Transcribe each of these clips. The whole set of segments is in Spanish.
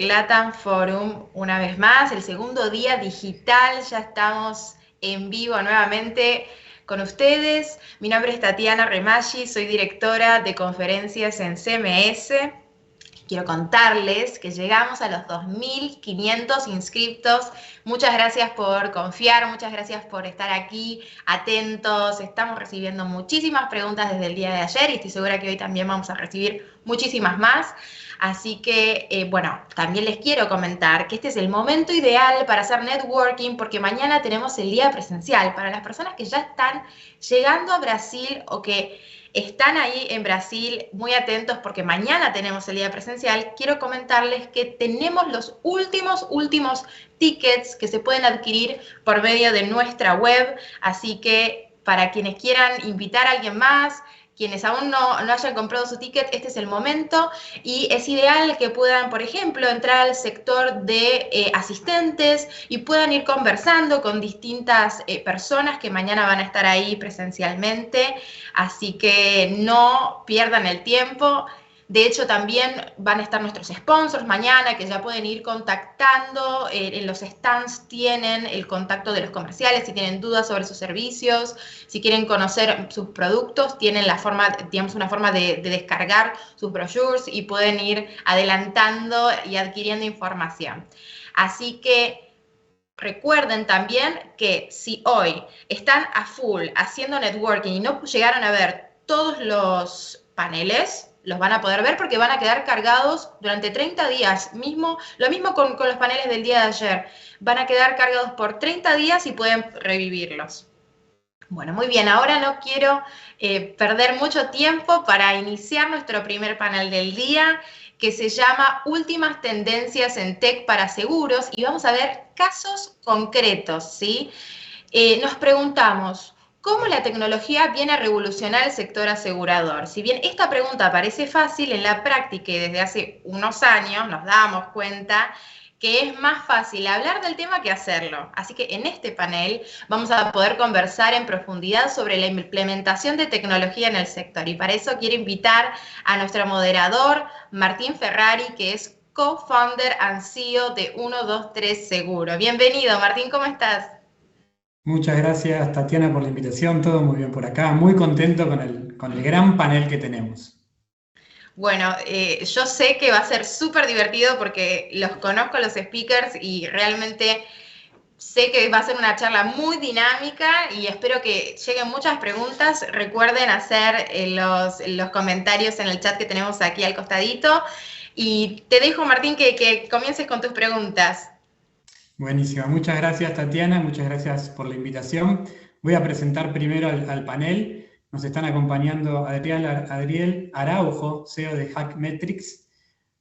LATAM Forum, una vez más, el segundo día digital, ya estamos en vivo nuevamente con ustedes. Mi nombre es Tatiana Remaggi, soy directora de conferencias en CMS. Quiero contarles que llegamos a los 2.500 inscriptos. Muchas gracias por confiar, muchas gracias por estar aquí atentos. Estamos recibiendo muchísimas preguntas desde el día de ayer y estoy segura que hoy también vamos a recibir muchísimas más. Así que, bueno, también les quiero comentar que este es el momento ideal para hacer networking porque mañana tenemos el día presencial. Para las personas que ya están llegando a Brasil o que están ahí en Brasil, muy atentos porque mañana tenemos el día presencial, quiero comentarles que tenemos los últimos tickets que se pueden adquirir por medio de nuestra web, así que para quienes quieran invitar a alguien más, quienes aún no hayan comprado su ticket, este es el momento y es ideal que puedan, por ejemplo, entrar al sector de asistentes y puedan ir conversando con distintas personas que mañana van a estar ahí presencialmente, así que no pierdan el tiempo. De hecho, también van a estar nuestros sponsors mañana, que ya pueden ir contactando. En los stands tienen el contacto de los comerciales, si tienen dudas sobre sus servicios, si quieren conocer sus productos, tienen la forma, digamos, una forma de descargar sus brochures y pueden ir adelantando y adquiriendo información. Así que recuerden también que si hoy están a full haciendo networking y no llegaron a ver todos los paneles, los van a poder ver porque van a quedar cargados durante 30 días. Lo mismo con los paneles del día de ayer. Van a quedar cargados por 30 días y pueden revivirlos. Bueno, muy bien. Ahora no quiero perder mucho tiempo para iniciar nuestro primer panel del día, que se llama Últimas tendencias en tech para seguros, y vamos a ver casos concretos, ¿sí? Nos preguntamos, ¿cómo la tecnología viene a revolucionar el sector asegurador? Si bien esta pregunta parece fácil, en la práctica y desde hace unos años nos damos cuenta que es más fácil hablar del tema que hacerlo. Así que en este panel vamos a poder conversar en profundidad sobre la implementación de tecnología en el sector. Y para eso quiero invitar a nuestro moderador, Martín Ferrari, que es co-founder and CEO de 123 Seguro. Bienvenido, Martín, ¿cómo estás? Muchas gracias, Tatiana, por la invitación. Todo muy bien por acá. Muy contento con el gran panel que tenemos. Bueno, yo sé que va a ser súper divertido porque los conozco los speakers y realmente sé que va a ser una charla muy dinámica y espero que lleguen muchas preguntas. Recuerden hacer los comentarios en el chat que tenemos aquí al costadito. Y te dejo, Martín, que comiences con tus preguntas. Buenísimo. Muchas gracias, Tatiana. Muchas gracias por la invitación. Voy a presentar primero al panel. Nos están acompañando Adriel Araujo, CEO de Hackmetrics,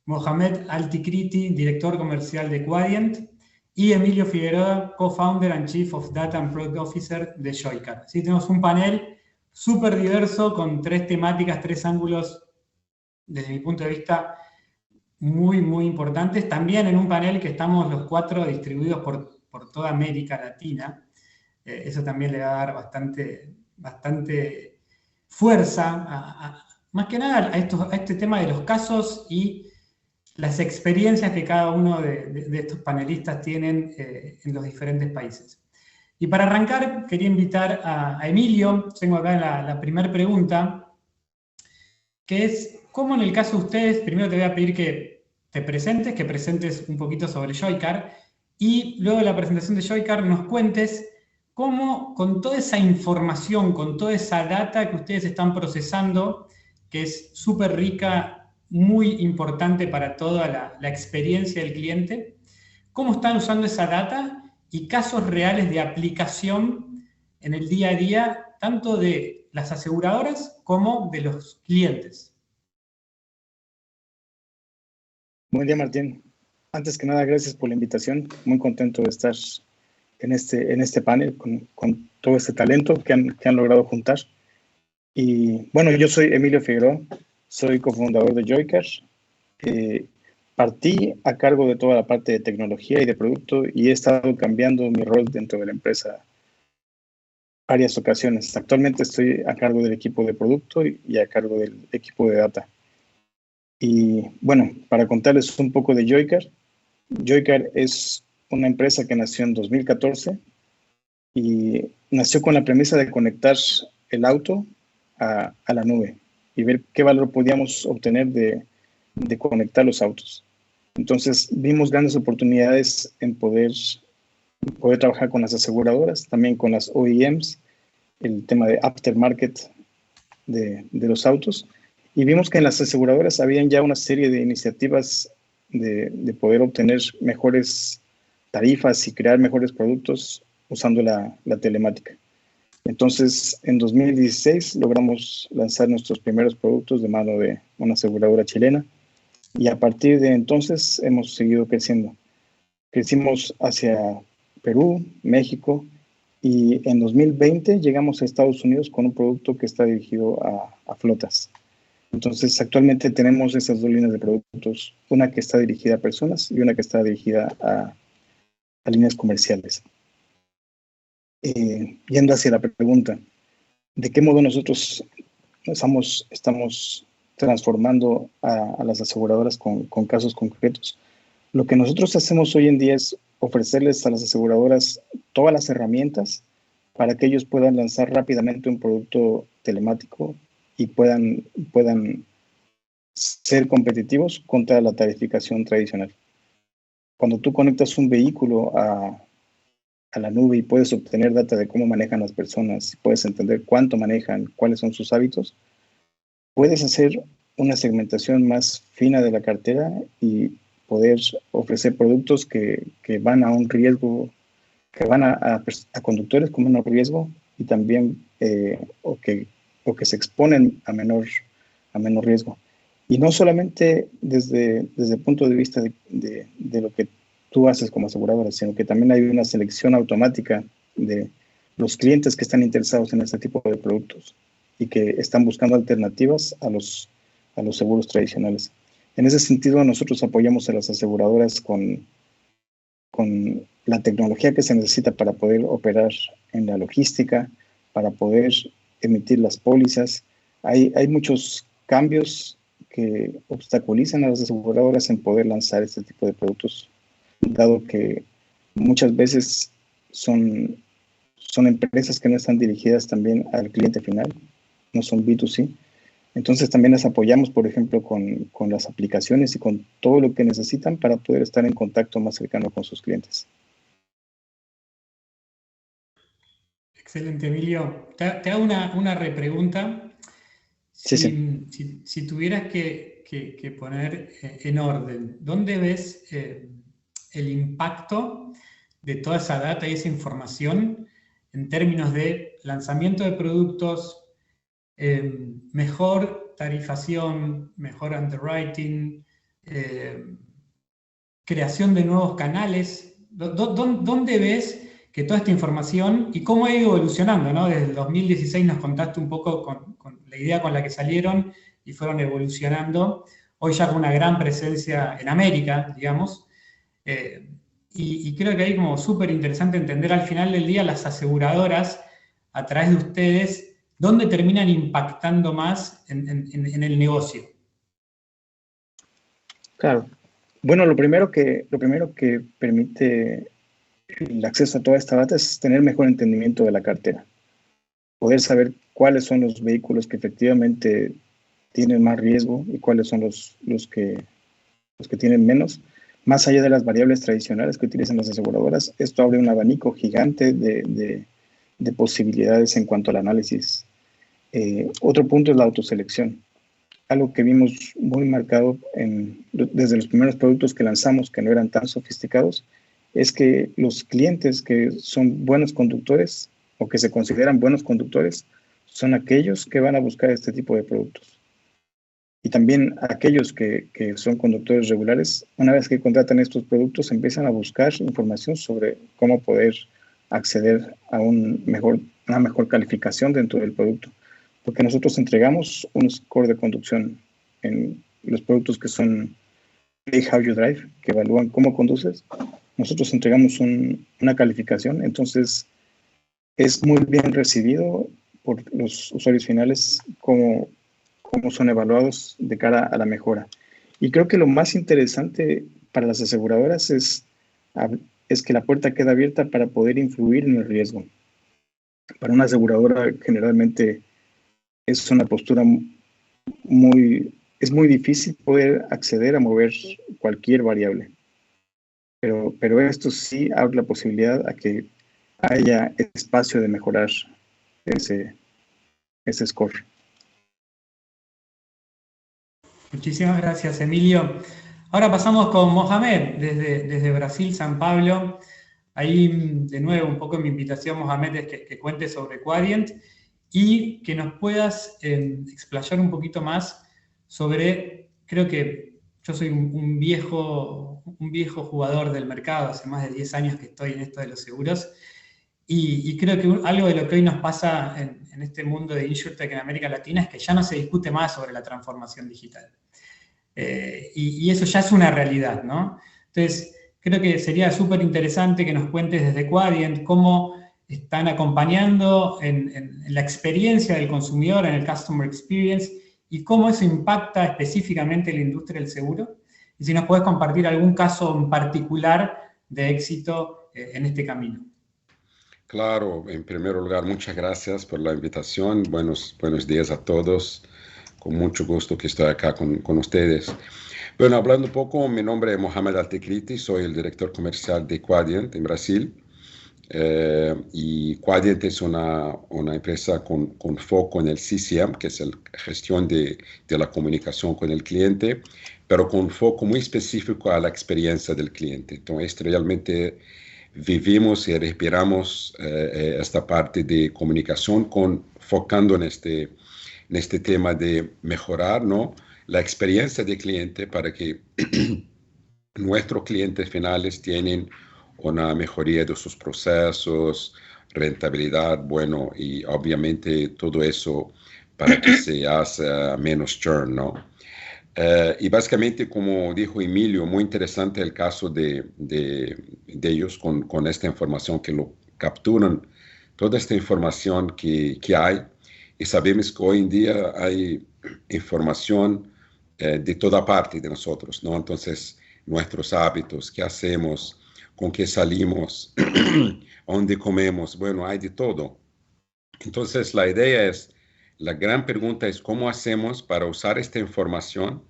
Mohamed Altikriti, director comercial de Quadient, y Emilio Figueroa, co-founder and Chief of Data and Product Officer de Joycar. Así tenemos un panel súper diverso con tres temáticas, tres ángulos, desde mi punto de vista, muy, muy importantes. También en un panel que estamos los cuatro distribuidos por toda América Latina. Eso también le va a dar bastante fuerza, más que nada a este tema de los casos y las experiencias que cada uno de estos panelistas tienen en los diferentes países. Y para arrancar, quería invitar a Emilio. Tengo acá la primera pregunta, que es, ¿cómo en el caso de ustedes? Primero te voy a pedir que que presentes un poquito sobre Joycar, y luego de la presentación de Joycar nos cuentes cómo, con toda esa información, con toda esa data que ustedes están procesando, que es súper rica, muy importante para toda la experiencia del cliente, cómo están usando esa data y casos reales de aplicación en el día a día, tanto de las aseguradoras como de los clientes. Buen día, Martín. Antes que nada, gracias por la invitación. Muy contento de estar en este panel con todo este talento que han logrado juntar. Y bueno, yo soy Emilio Figueroa, soy cofundador de Joycar. Partí a cargo de toda la parte de tecnología y de producto y he estado cambiando mi rol dentro de la empresa varias ocasiones. Actualmente estoy a cargo del equipo de producto y a cargo del equipo de data. Y bueno, para contarles un poco de Joycar, Joycar es una empresa que nació en 2014 y nació con la premisa de conectar el auto a la nube y ver qué valor podíamos obtener de conectar los autos. Entonces vimos grandes oportunidades en poder trabajar con las aseguradoras, también con las OEMs, el tema de aftermarket de los autos, y vimos que en las aseguradoras habían ya una serie de iniciativas de poder obtener mejores tarifas y crear mejores productos usando la telemática. Entonces, en 2016 logramos lanzar nuestros primeros productos de mano de una aseguradora chilena y a partir de entonces hemos seguido creciendo. Crecimos hacia Perú, México y en 2020 llegamos a Estados Unidos con un producto que está dirigido a flotas. Entonces, actualmente tenemos esas dos líneas de productos, una que está dirigida a personas y una que está dirigida a líneas comerciales. Yendo hacia la pregunta, ¿de qué modo nosotros estamos transformando a las aseguradoras con casos concretos? Lo que nosotros hacemos hoy en día es ofrecerles a las aseguradoras todas las herramientas para que ellos puedan lanzar rápidamente un producto telemático y puedan ser competitivos contra la tarificación tradicional. Cuando tú conectas un vehículo a la nube y puedes obtener data de cómo manejan las personas, puedes entender cuánto manejan, cuáles son sus hábitos, puedes hacer una segmentación más fina de la cartera y poder ofrecer productos que van a un riesgo, que van a conductores con menor riesgo y también o que se exponen a menor riesgo. Y no solamente desde el punto de vista de lo que tú haces como aseguradora, sino que también hay una selección automática de los clientes que están interesados en este tipo de productos y que están buscando alternativas a los seguros tradicionales. En ese sentido, nosotros apoyamos a las aseguradoras con la tecnología que se necesita para poder operar en la logística, para poder emitir las pólizas. Hay muchos cambios que obstaculizan a las aseguradoras en poder lanzar este tipo de productos, dado que muchas veces son empresas que no están dirigidas también al cliente final, no son B2C. Entonces también las apoyamos, por ejemplo, con las aplicaciones y con todo lo que necesitan para poder estar en contacto más cercano con sus clientes. Excelente, Emilio. Te hago una repregunta. Si tuvieras que poner en orden, ¿dónde ves el impacto de toda esa data y esa información en términos de lanzamiento de productos, mejor tarifación, mejor underwriting, creación de nuevos canales? ¿Dónde ves que toda esta información y cómo ha ido evolucionando, ¿no? Desde el 2016 nos contaste un poco con la idea con la que salieron y fueron evolucionando, hoy ya con una gran presencia en América, digamos, y creo que ahí como súper interesante entender al final del día las aseguradoras, a través de ustedes, dónde terminan impactando más en el negocio. Claro. Bueno, lo primero que permite el acceso a toda esta data es tener mejor entendimiento de la cartera. Poder saber cuáles son los vehículos que efectivamente tienen más riesgo y cuáles son los que tienen menos. Más allá de las variables tradicionales que utilizan las aseguradoras, esto abre un abanico gigante de posibilidades en cuanto al análisis. Otro punto es la autoselección. Algo que vimos muy marcado desde los primeros productos que lanzamos, que no eran tan sofisticados, es que los clientes que son buenos conductores o que se consideran buenos conductores son aquellos que van a buscar este tipo de productos. Y también aquellos que son conductores regulares, una vez que contratan estos productos, empiezan a buscar información sobre cómo poder acceder a una mejor calificación dentro del producto. Porque nosotros entregamos un score de conducción en los productos que son Pay How You Drive, que evalúan cómo conduces. Nosotros entregamos una calificación, entonces es muy bien recibido por los usuarios finales cómo son evaluados de cara a la mejora. Y creo que lo más interesante para las aseguradoras es que la puerta queda abierta para poder influir en el riesgo. Para una aseguradora generalmente es una postura es muy difícil poder acceder a mover cualquier variable. Pero esto sí abre la posibilidad a que haya espacio de mejorar ese score. Muchísimas gracias, Emilio. Ahora pasamos con Mohamed, desde Brasil, San Pablo. Ahí, de nuevo, un poco mi invitación, Mohamed, es que cuentes sobre Quadient y que nos puedas explayar un poquito más sobre, creo que yo soy un viejo jugador del mercado, hace más de 10 años que estoy en esto de los seguros, y creo que algo de lo que hoy nos pasa en este mundo de InsurTech en América Latina es que ya no se discute más sobre la transformación digital. Y eso ya es una realidad, ¿no? Entonces, creo que sería súper interesante que nos cuentes desde Quadient cómo están acompañando en la experiencia del consumidor, en el Customer Experience, y cómo eso impacta específicamente la industria del seguro. Y si nos puedes compartir algún caso en particular de éxito en este camino. Claro, en primer lugar, muchas gracias por la invitación. Buenos días a todos. Con mucho gusto que estoy acá con ustedes. Bueno, hablando un poco, mi nombre es Mohamed Altecriti, soy el director comercial de Quadient en Brasil. Y Quadient es una empresa con foco en el CCM, que es la gestión de la comunicación con el cliente, pero con foco muy específico a la experiencia del cliente. Entonces, realmente vivimos y respiramos esta parte de comunicación focando en este tema de mejorar, ¿no?, la experiencia del cliente para que nuestros clientes finales tienen una mejoría de sus procesos, rentabilidad, bueno, y obviamente todo eso para que se haga menos churn, ¿no? Y básicamente, como dijo Emilio, muy interesante el caso de ellos con esta información que lo capturan, toda esta información que hay, y sabemos que hoy en día hay información de toda parte de nosotros, ¿no? Entonces, nuestros hábitos, qué hacemos, con qué salimos, dónde comemos, bueno, hay de todo. Entonces, la gran pregunta es cómo hacemos para usar esta información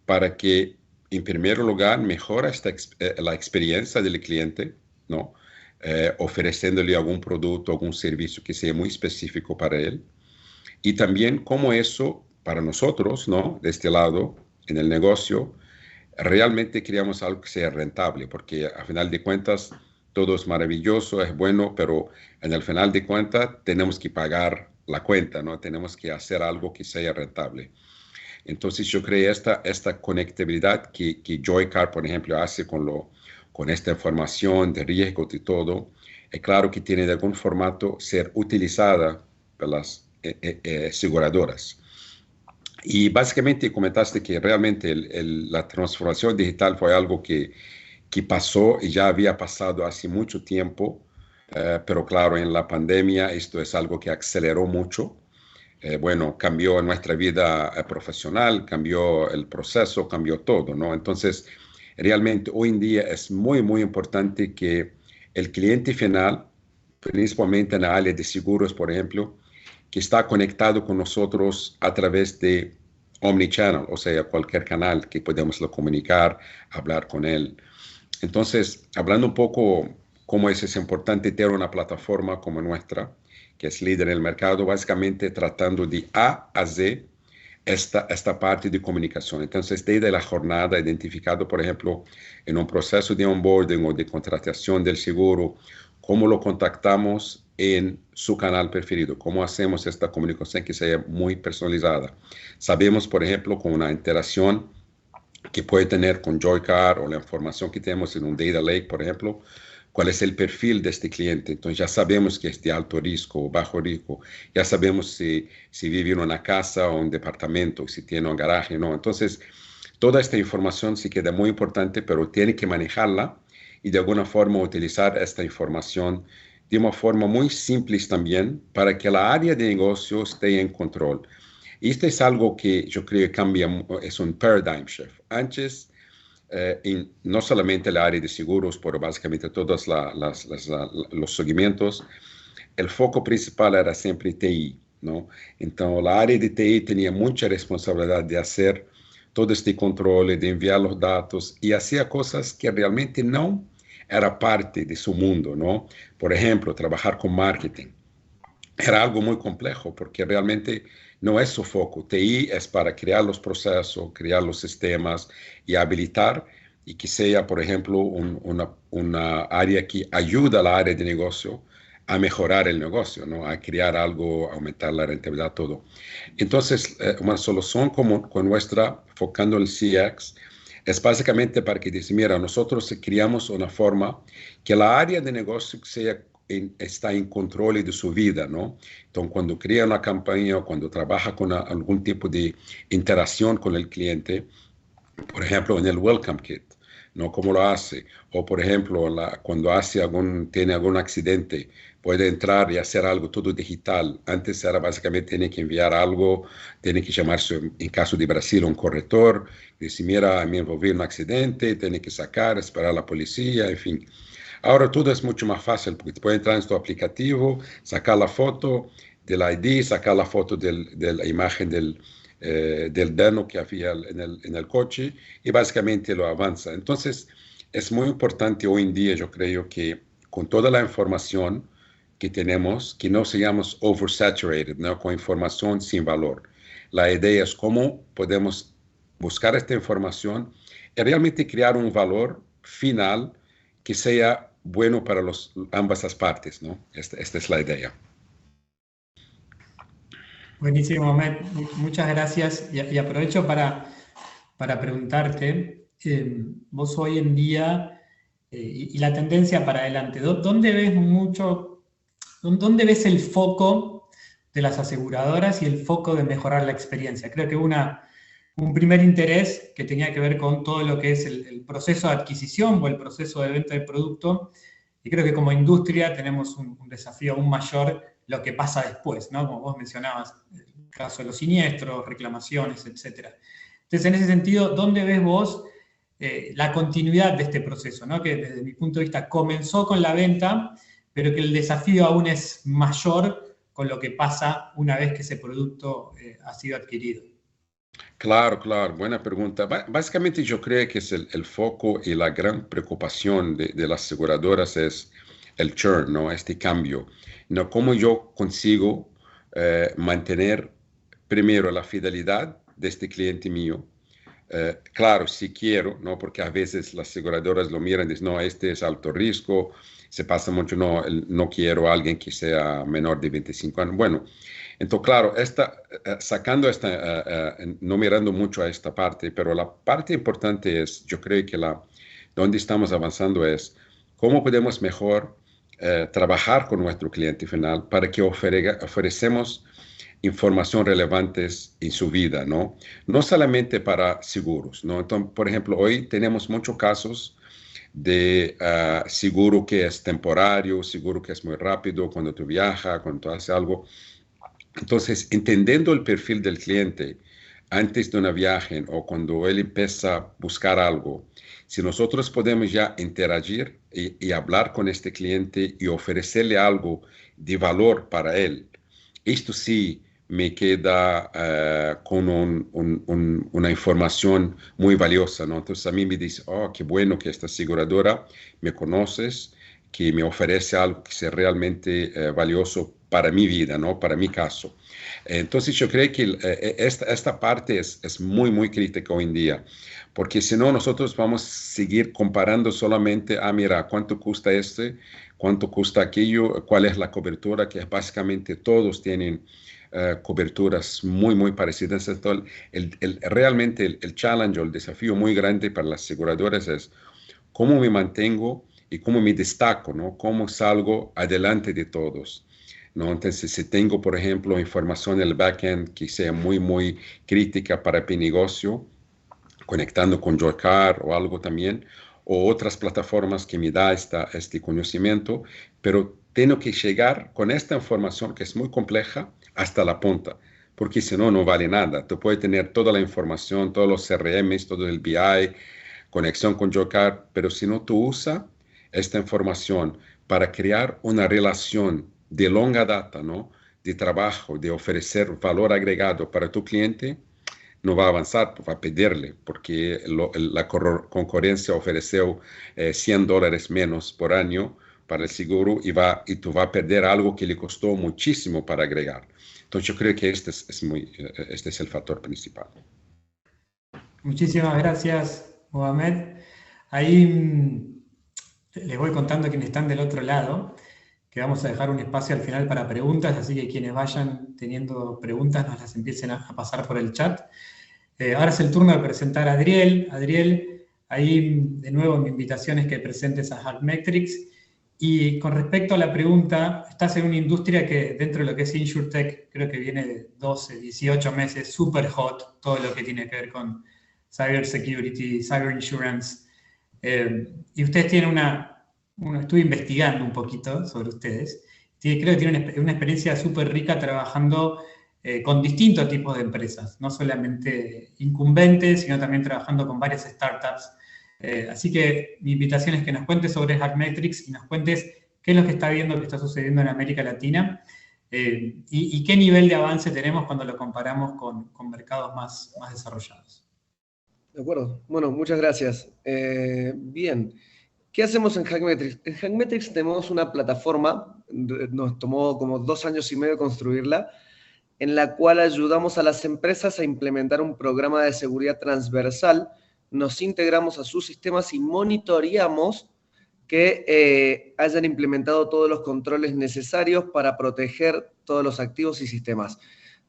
para que, en primer lugar, mejora la experiencia del cliente, ¿no? Ofreciéndole algún producto, algún servicio que sea muy específico para él. Y también cómo eso, para nosotros, ¿no?, de este lado, en el negocio, realmente queríamos algo que sea rentable, porque a final de cuentas todo es maravilloso, es bueno, pero en el final de cuentas tenemos que pagar la cuenta, ¿no? Tenemos que hacer algo que sea rentable. Entonces yo creé esta conectabilidad que Joycar, por ejemplo, hace con esta información de riesgo y todo. Es claro que tiene de algún formato ser utilizada por las aseguradoras. Y básicamente comentaste que realmente la transformación digital fue algo que pasó y ya había pasado hace mucho tiempo, pero claro, en la pandemia esto es algo que aceleró mucho. Bueno, cambió nuestra vida profesional, cambió el proceso, cambió todo, ¿no? Entonces, Realmente hoy en día es muy, muy importante que el cliente final, principalmente en la área de seguros, por ejemplo, que está conectado con nosotros a través de omnichannel, o sea, cualquier canal que podemos comunicar, hablar con él. Entonces, hablando un poco cómo es importante tener una plataforma como nuestra, que es líder en el mercado, básicamente tratando de A a Z esta parte de comunicación. Entonces, desde la jornada, identificado, por ejemplo, en un proceso de onboarding o de contratación del seguro, cómo lo contactamos en su canal preferido, cómo hacemos esta comunicación que sea muy personalizada. Sabemos, por ejemplo, con una interacción que puede tener con Joycar o la información que tenemos en un Data Lake, por ejemplo, cuál es el perfil de este cliente. Entonces ya sabemos que es de alto riesgo o bajo riesgo, ya sabemos si vive en una casa o un departamento, si tiene un garaje, ¿no? Entonces, toda esta información sí queda muy importante, pero tiene que manejarla y de alguna forma utilizar esta información de una forma muy simple también para que la área de negocio esté en control. Y esto es algo que yo creo que cambia, es un paradigm shift. Antes, no solamente el área de seguros, pero básicamente todos los seguimientos, el foco principal era siempre TI, ¿no? Entonces, la área de TI tenía mucha responsabilidad de hacer todo este control, de enviar los datos y hacía cosas que realmente no era parte de su mundo, ¿no? Por ejemplo, trabajar con marketing. Era algo muy complejo porque realmente no es su foco. TI es para crear los procesos, crear los sistemas y habilitar y que sea, por ejemplo, una área que ayuda a la área de negocio a mejorar el negocio, ¿no? A crear algo, aumentar la rentabilidad, todo. Entonces, una solución como con nuestra, focando en el CX, es básicamente para que dice, mira, nosotros creamos una forma que la área de negocio está en control de su vida, ¿no? Entonces, cuando crea una campaña o cuando trabaja con algún tipo de interacción con el cliente, por ejemplo, en el Welcome Kit, ¿no? ¿Cómo lo hace? O, por ejemplo, cuando tiene algún accidente, puede entrar y hacer algo todo digital. Antes era básicamente, tiene que enviar algo, tiene que llamarse, en caso de Brasil, un corrector, decir, mira, me envolví en un accidente, tiene que sacar, esperar a la policía, en fin. Ahora todo es mucho más fácil porque te puedes entrar en tu aplicativo, sacar la foto del ID, sacar la foto de la imagen del daño que había en el coche y básicamente lo avanza. Entonces, es muy importante hoy en día, yo creo que con toda la información que tenemos, que no seamos oversaturated, ¿no? Con información sin valor. La idea es cómo podemos buscar esta información y realmente crear un valor final que sea bueno para ambas las partes, ¿no? Esta es la idea. Buenísimo, Ahmed. Muchas gracias. Y aprovecho para preguntarte, vos hoy en día, y la tendencia para adelante, ¿dónde ves el foco de las aseguradoras y el foco de mejorar la experiencia? Creo que un primer interés que tenía que ver con todo lo que es el proceso de adquisición o el proceso de venta de producto, y creo que como industria tenemos un desafío aún mayor, lo que pasa después, ¿no? Como vos mencionabas, el caso de los siniestros, reclamaciones, etc. Entonces, en ese sentido, ¿dónde ves vos la continuidad de este proceso, ¿no? Que desde mi punto de vista comenzó con la venta, pero que el desafío aún es mayor con lo que pasa una vez que ese producto ha sido adquirido? Claro, claro, buena pregunta. Básicamente yo creo que es el foco y la gran preocupación de las aseguradoras es el churn, ¿no? Este cambio, ¿no? ¿Cómo yo consigo mantener primero la fidelidad de este cliente mío? Claro, si quiero, ¿no? Porque a veces las aseguradoras lo miran y dicen, no, este es alto riesgo, se pasa mucho, no quiero a alguien que sea menor de 25 años. Bueno, entonces, claro, no mirando mucho a esta parte, pero la parte importante es, yo creo que donde estamos avanzando es cómo podemos mejor trabajar con nuestro cliente final para que ofrecemos información relevantes en su vida, ¿no? No solamente para seguros, ¿no? Entonces, por ejemplo, hoy tenemos muchos casos de seguro que es temporario, seguro que es muy rápido cuando tú viajas, cuando tú haces algo. Entonces, entendiendo el perfil del cliente, antes de una viaje o cuando él empieza a buscar algo, si nosotros podemos ya interagir y hablar con este cliente y ofrecerle algo de valor para él, esto sí me queda con una información muy valiosa, ¿no? Entonces a mí me dice, oh, qué bueno que esta aseguradora me conoces, que me ofrece algo que sea realmente valioso para mi vida, ¿no? Para mi caso. Entonces yo creo que esta parte es muy, muy crítica hoy en día, porque si no nosotros vamos a seguir comparando solamente, mira, ¿cuánto cuesta este? ¿Cuánto cuesta aquello? ¿Cuál es la cobertura? Que básicamente todos tienen coberturas muy, muy parecidas. Entonces, realmente el challenge o el desafío muy grande para las aseguradoras es cómo me mantengo y cómo me destaco, ¿no? Cómo salgo adelante de todos, ¿no? Entonces, si tengo, por ejemplo, información en el backend que sea muy, muy crítica para mi negocio, conectando con Joycar o algo también, o otras plataformas que me da este conocimiento, pero tengo que llegar con esta información que es muy compleja hasta la punta, porque si no, no vale nada. Tú puedes tener toda la información, todos los CRMs, todo el BI, conexión con Joycar, pero si no tú usas esta información para crear una relación de longa data, ¿no? De trabajo, de ofrecer valor agregado para tu cliente, no va a avanzar, va a perderle, porque la concurrencia ofreció $100 menos por año para el seguro y tú vas a perder algo que le costó muchísimo para agregar. Entonces yo creo que este es el factor principal. Muchísimas gracias, Mohamed. Ahí les voy contando a quienes están del otro lado, que vamos a dejar un espacio al final para preguntas, así que quienes vayan teniendo preguntas nos las empiecen a pasar por el chat. Ahora es el turno de presentar a Adriel. Adriel, ahí de nuevo mi invitación es que presentes a Hackmetrics. Y con respecto a la pregunta, estás en una industria que dentro de lo que es InsurTech, creo que viene de 12, 18 meses, súper hot, todo lo que tiene que ver con cybersecurity, cyber insurance. Y ustedes tienen estuve investigando un poquito sobre ustedes. Creo que tienen una experiencia súper rica trabajando con distintos tipos de empresas, no solamente incumbentes, sino también trabajando con varias startups. Así que mi invitación es que nos cuentes sobre Hackmetrics y nos cuentes qué es lo que está viendo que está sucediendo en América Latina y qué nivel de avance tenemos cuando lo comparamos con mercados más desarrollados. De acuerdo. Bueno, muchas gracias. Bien. ¿Qué hacemos en Hackmetrics? En Hackmetrics tenemos una plataforma, nos tomó como 2 años y medio construirla, en la cual ayudamos a las empresas a implementar un programa de seguridad transversal, nos integramos a sus sistemas y monitoreamos que hayan implementado todos los controles necesarios para proteger todos los activos y sistemas,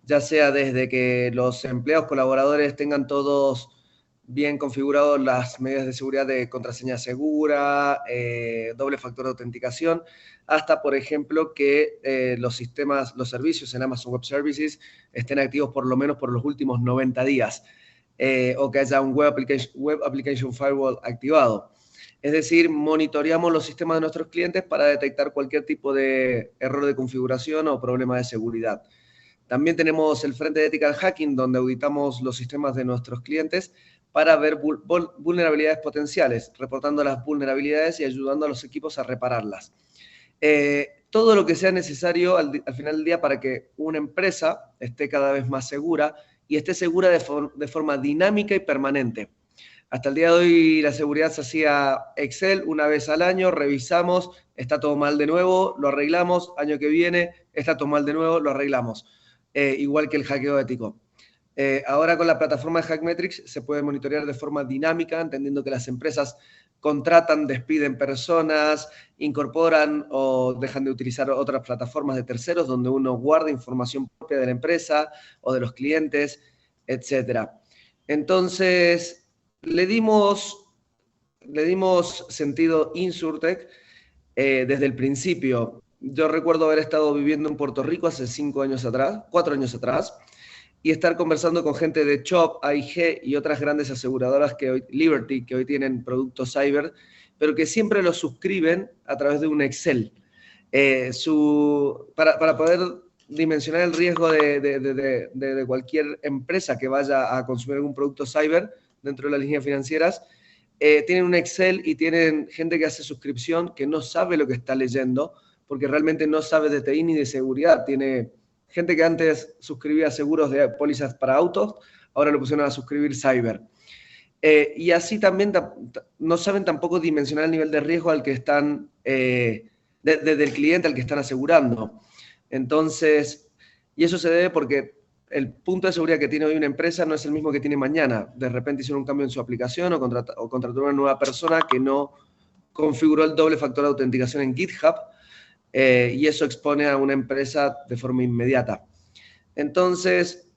ya sea desde que los empleados colaboradores tengan todos bien configurados las medidas de seguridad de contraseña segura, doble factor de autenticación, hasta, por ejemplo, que los servicios en Amazon Web Services estén activos por lo menos por los últimos 90 días, o que haya un Web Application Firewall activado. Es decir, monitoreamos los sistemas de nuestros clientes para detectar cualquier tipo de error de configuración o problema de seguridad. También tenemos el frente de Ethical Hacking, donde auditamos los sistemas de nuestros clientes para ver vulnerabilidades potenciales, reportando las vulnerabilidades y ayudando a los equipos a repararlas. Todo lo que sea necesario al final del día para que una empresa esté cada vez más segura y esté segura de forma dinámica y permanente. Hasta el día de hoy la seguridad se hacía Excel una vez al año, revisamos, está todo mal de nuevo, lo arreglamos, año que viene, está todo mal de nuevo, lo arreglamos. Igual que el hackeo ético. Ahora con la plataforma de Hackmetrics se puede monitorear de forma dinámica, entendiendo que las empresas contratan, despiden personas, incorporan o dejan de utilizar otras plataformas de terceros donde uno guarda información propia de la empresa o de los clientes, etc. Entonces, le dimos sentido InsurTech desde el principio. Yo recuerdo haber estado viviendo en Puerto Rico hace 4 años atrás, y estar conversando con gente de Chubb, AIG y otras grandes aseguradoras Liberty, que hoy tienen productos cyber, pero que siempre los suscriben a través de un Excel. Para poder dimensionar el riesgo de cualquier empresa que vaya a consumir algún producto cyber dentro de las líneas financieras. Tienen un Excel y tienen gente que hace suscripción que no sabe lo que está leyendo, porque realmente no sabe de TI ni de seguridad. Tiene gente que antes suscribía seguros de pólizas para autos, ahora lo pusieron a suscribir cyber. Y así también no saben tampoco dimensionar el nivel de riesgo al que están, del cliente al que están asegurando. Entonces, y eso se debe porque el punto de seguridad que tiene hoy una empresa no es el mismo que tiene mañana. De repente hicieron un cambio en su aplicación o contrató una nueva persona que no configuró el doble factor de autenticación en GitHub, y eso expone a una empresa de forma inmediata. Entonces,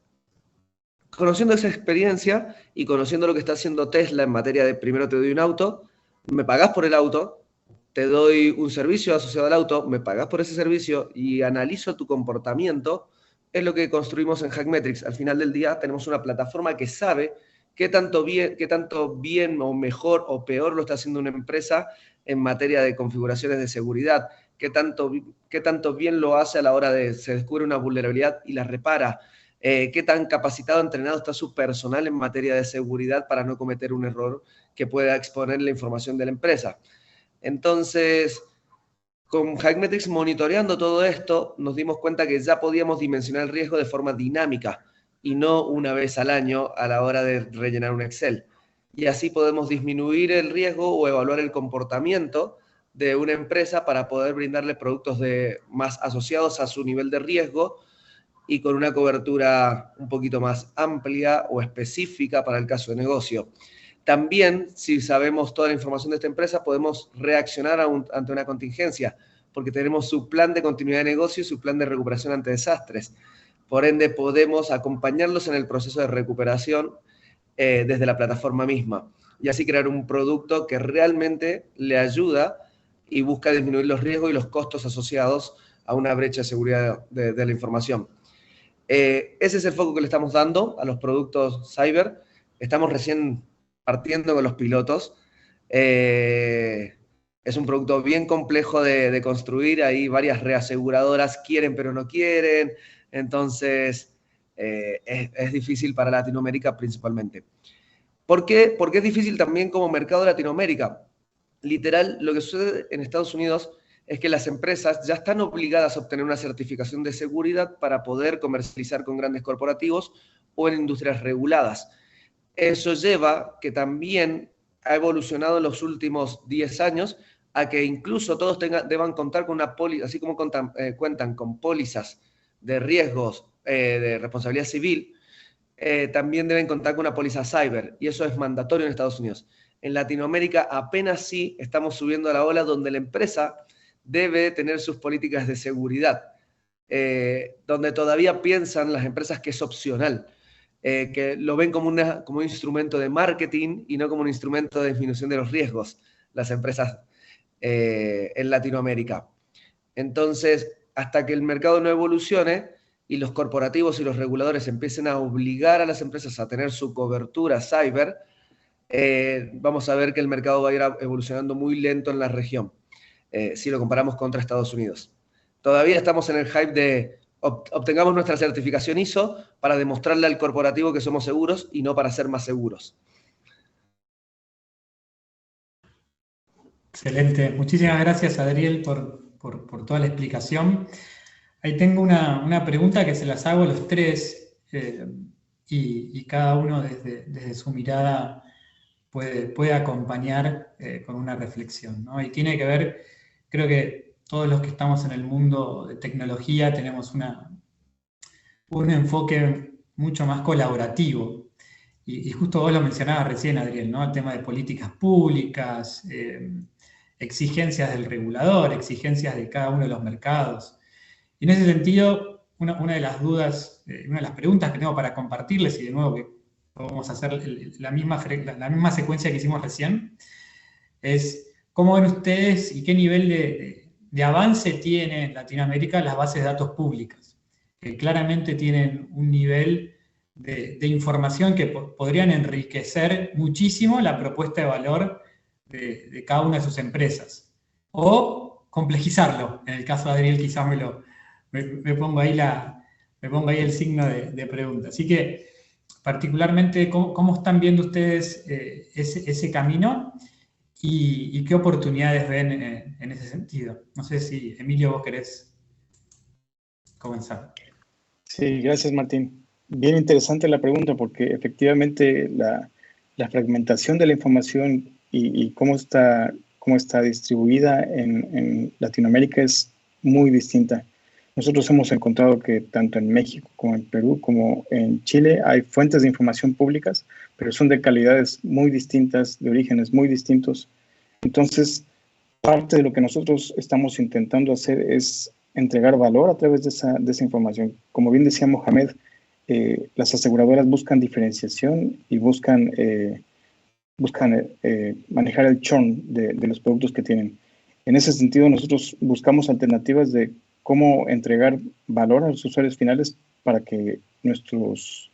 conociendo esa experiencia y conociendo lo que está haciendo Tesla en materia de primero te doy un auto, me pagás por el auto, te doy un servicio asociado al auto, me pagás por ese servicio y analizo tu comportamiento, es lo que construimos en Hackmetrics. Al final del día tenemos una plataforma que sabe qué tanto bien o mejor o peor lo está haciendo una empresa en materia de configuraciones de seguridad, qué tanto bien lo hace a la hora de se descubre una vulnerabilidad y la repara, qué tan capacitado, entrenado está su personal en materia de seguridad para no cometer un error que pueda exponer la información de la empresa. Entonces, con Hackmetrics monitoreando todo esto, nos dimos cuenta que ya podíamos dimensionar el riesgo de forma dinámica y no una vez al año a la hora de rellenar un Excel. Y así podemos disminuir el riesgo o evaluar el comportamiento de una empresa para poder brindarle productos más asociados a su nivel de riesgo y con una cobertura un poquito más amplia o específica para el caso de negocio. También, si sabemos toda la información de esta empresa, podemos reaccionar ante una contingencia, porque tenemos su plan de continuidad de negocio y su plan de recuperación ante desastres. Por ende, podemos acompañarlos en el proceso de recuperación desde la plataforma misma y así crear un producto que realmente le ayuda y busca disminuir los riesgos y los costos asociados a una brecha de seguridad de la información. Ese es el foco que le estamos dando a los productos cyber. Estamos recién partiendo con los pilotos. Es un producto bien complejo de construir. Hay varias reaseguradoras, quieren pero no quieren. Entonces, es difícil para Latinoamérica principalmente. ¿Por qué? Porque es difícil también como mercado de Latinoamérica. Literal, lo que sucede en Estados Unidos es que las empresas ya están obligadas a obtener una certificación de seguridad para poder comercializar con grandes corporativos o en industrias reguladas. Eso lleva que también ha evolucionado en los últimos 10 años a que incluso todos deban contar con una póliza, así como cuentan con pólizas de riesgos de responsabilidad civil, también deben contar con una póliza cyber, y eso es mandatorio en Estados Unidos. En Latinoamérica apenas sí estamos subiendo a la ola donde la empresa debe tener sus políticas de seguridad, donde todavía piensan las empresas que es opcional, que lo ven como un instrumento de marketing y no como un instrumento de disminución de los riesgos, las empresas en Latinoamérica. Entonces, hasta que el mercado no evolucione y los corporativos y los reguladores empiecen a obligar a las empresas a tener su cobertura cyber, vamos a ver que el mercado va a ir evolucionando muy lento en la región, si lo comparamos contra Estados Unidos. Todavía estamos en el hype de obtengamos nuestra certificación ISO para demostrarle al corporativo que somos seguros y no para ser más seguros. Excelente. Muchísimas gracias, Adriel, por toda la explicación. Ahí tengo una pregunta que se las hago a los tres, y cada uno desde su mirada puede acompañar con una reflexión, ¿no? Y tiene que ver, creo que todos los que estamos en el mundo de tecnología tenemos un enfoque mucho más colaborativo. Y justo vos lo mencionabas recién, Adriel, ¿no? El tema de políticas públicas, exigencias del regulador, exigencias de cada uno de los mercados. Y en ese sentido, una de las dudas, una de las preguntas que tengo para compartirles, y de nuevo que vamos a hacer la misma secuencia que hicimos recién, es cómo ven ustedes y qué nivel de avance tiene en Latinoamérica las bases de datos públicas, que claramente tienen un nivel de información que podrían enriquecer muchísimo la propuesta de valor de cada una de sus empresas, o complejizarlo. En el caso de Adriel quizás me me pongo ahí el signo de pregunta. Así que, particularmente, ¿cómo están viendo ustedes ese camino y qué oportunidades ven en ese sentido? No sé si, Emilio, vos querés comenzar. Sí, gracias, Martín. Bien interesante la pregunta porque efectivamente la fragmentación de la información y cómo está distribuida en Latinoamérica es muy distinta. Nosotros hemos encontrado que tanto en México como en Perú como en Chile hay fuentes de información públicas, pero son de calidades muy distintas, de orígenes muy distintos. Entonces, parte de lo que nosotros estamos intentando hacer es entregar valor a través de esa información. Como bien decía Mohamed, las aseguradoras buscan diferenciación y buscan manejar el churn de los productos que tienen. En ese sentido, nosotros buscamos alternativas de cómo entregar valor a los usuarios finales para que nuestros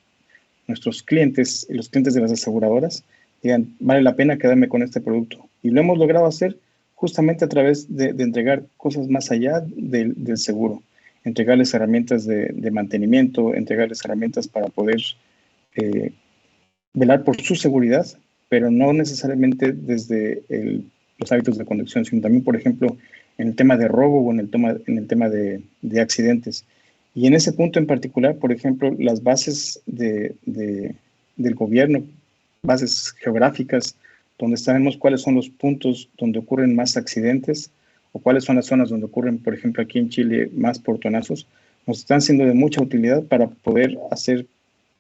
clientes y los clientes de las aseguradoras digan, vale la pena quedarme con este producto. Y lo hemos logrado hacer justamente a través de entregar cosas más allá del seguro, entregarles herramientas de mantenimiento, entregarles herramientas para poder velar por su seguridad, pero no necesariamente desde los hábitos de conducción, sino también, por ejemplo, en el tema de robo o en el tema de accidentes. Y en ese punto en particular, por ejemplo, las bases del gobierno, bases geográficas, donde sabemos cuáles son los puntos donde ocurren más accidentes o cuáles son las zonas donde ocurren, por ejemplo, aquí en Chile, más portonazos, nos están siendo de mucha utilidad para poder hacer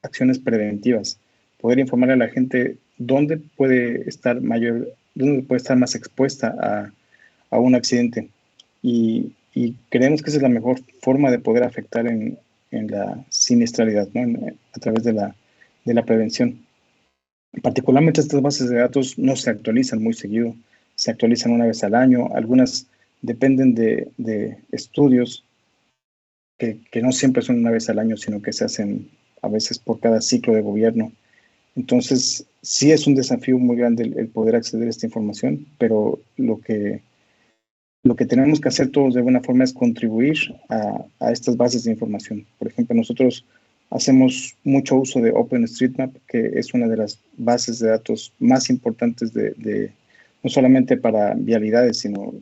acciones preventivas, poder informar a la gente dónde puede estar más expuesta a un accidente. Y creemos que esa es la mejor forma de poder afectar en la siniestralidad, ¿no? A través de la prevención. Particularmente estas bases de datos no se actualizan muy seguido, se actualizan una vez al año, algunas dependen de estudios que no siempre son una vez al año, sino que se hacen a veces por cada ciclo de gobierno. Entonces, sí es un desafío muy grande el poder acceder a esta información, pero lo que tenemos que hacer todos de alguna forma es contribuir a estas bases de información. Por ejemplo, nosotros hacemos mucho uso de OpenStreetMap, que es una de las bases de datos más importantes no solamente para vialidades, sino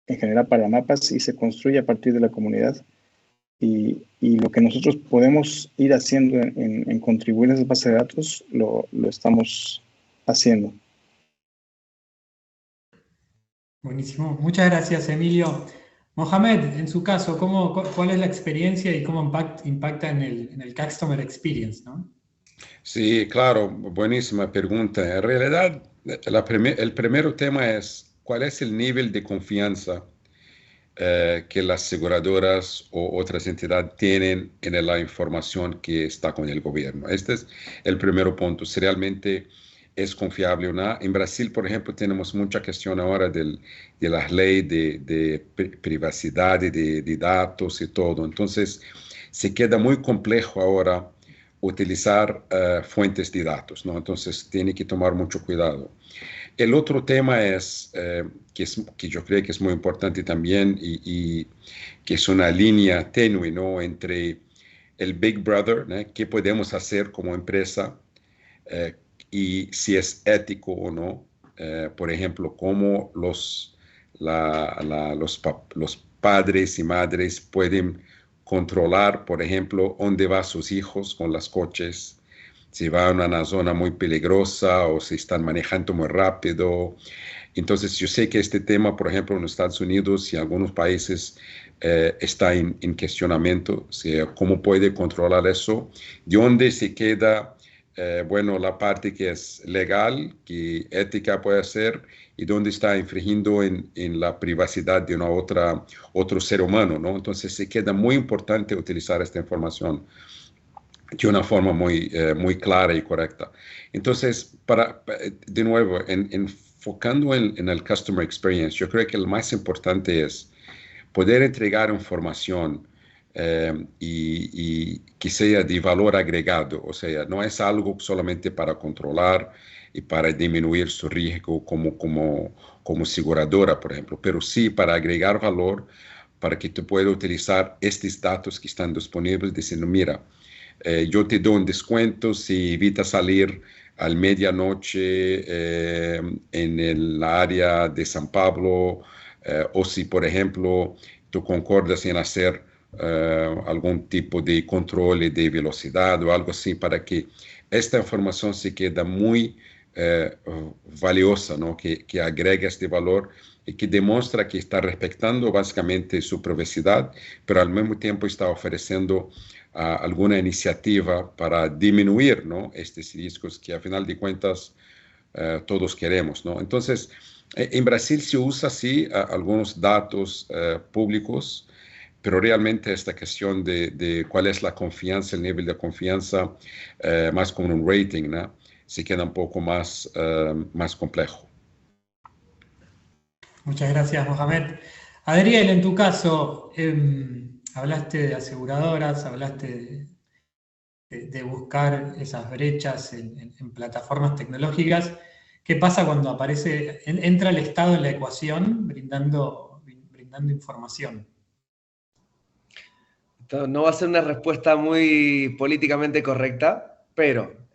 en general para mapas, y se construye a partir de la comunidad. Y lo que nosotros podemos ir haciendo en contribuir a esas bases de datos, lo estamos haciendo. Buenísimo. Muchas gracias, Emilio. Mohamed, en su caso, ¿cuál es la experiencia y cómo impacta en el Customer Experience, ¿no? Sí, claro, buenísima pregunta. En realidad, el primer tema es cuál es el nivel de confianza que las aseguradoras o otras entidades tienen en la información que está con el gobierno. Este es el primer punto, si realmente es confiable o no. En Brasil, por ejemplo, tenemos mucha cuestión ahora de las leyes de privacidad de datos y todo. Entonces, se queda muy complejo ahora utilizar fuentes de datos, ¿no? Entonces, tiene que tomar mucho cuidado. El otro tema es, que yo creo que es muy importante también y que es una línea tenue, ¿no? Entre el Big Brother, ¿no? ¿Qué podemos hacer como empresa? Y si es ético o no. Por ejemplo, cómo los padres y madres pueden controlar, por ejemplo, dónde van sus hijos con los coches, si van a una zona muy peligrosa o si están manejando muy rápido. Entonces, yo sé que este tema, por ejemplo, en los Estados Unidos y en algunos países está en cuestionamiento, o sea, cómo puede controlar eso, de dónde se queda, bueno, la parte que es legal, que ética puede ser, y dónde está infringiendo en la privacidad de otro ser humano, ¿no? Entonces, se queda muy importante utilizar esta información de una forma muy clara y correcta. Entonces, de nuevo, enfocando en el Customer Experience, yo creo que lo más importante es poder entregar información y que sea de valor agregado, o sea, no es algo solamente para controlar y para disminuir su riesgo como aseguradora, por ejemplo, pero sí para agregar valor para que tú puedas utilizar estos datos que están disponibles, diciendo, mira, yo te doy un descuento si evitas salir a medianoche en el área de San Pablo, o si, por ejemplo, tú concordas en hacer algún tipo de control de velocidad o algo así, para que esta información se quede muy valiosa, ¿no? Que agrega este valor y que demuestra que está respetando básicamente su privacidad, pero al mismo tiempo está ofreciendo alguna iniciativa para disminuir, ¿no? Estos riesgos que a final de cuentas todos queremos, ¿no? Entonces, en Brasil se usa así algunos datos públicos, pero realmente esta cuestión de cuál es la confianza, el nivel de confianza, más como un rating, ¿no? Se queda un poco más complejo. Muchas gracias, Mohamed. Adriel, en tu caso, hablaste de aseguradoras, hablaste de buscar esas brechas en plataformas tecnológicas. ¿Qué pasa cuando entra el Estado en la ecuación brindando información? No va a ser una respuesta muy políticamente correcta, pero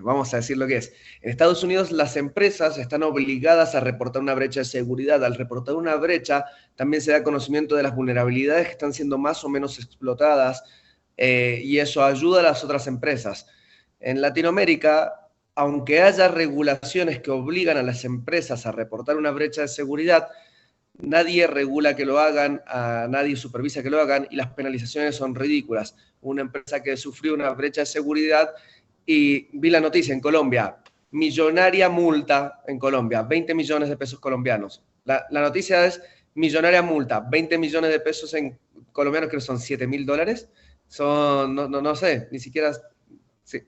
vamos a decir lo que es. En Estados Unidos las empresas están obligadas a reportar una brecha de seguridad. Al reportar una brecha también se da conocimiento de las vulnerabilidades que están siendo más o menos explotadas y eso ayuda a las otras empresas. En Latinoamérica, aunque haya regulaciones que obligan a las empresas a reportar una brecha de seguridad, nadie regula que lo hagan, nadie supervisa que lo hagan y las penalizaciones son ridículas. Una empresa que sufrió una brecha de seguridad y vi la noticia en Colombia, millonaria multa en Colombia, 20 millones de pesos colombianos. La noticia es millonaria multa, 20 millones de pesos en colombianos, creo que son $7.000. Son, no sé, ni siquiera, sí.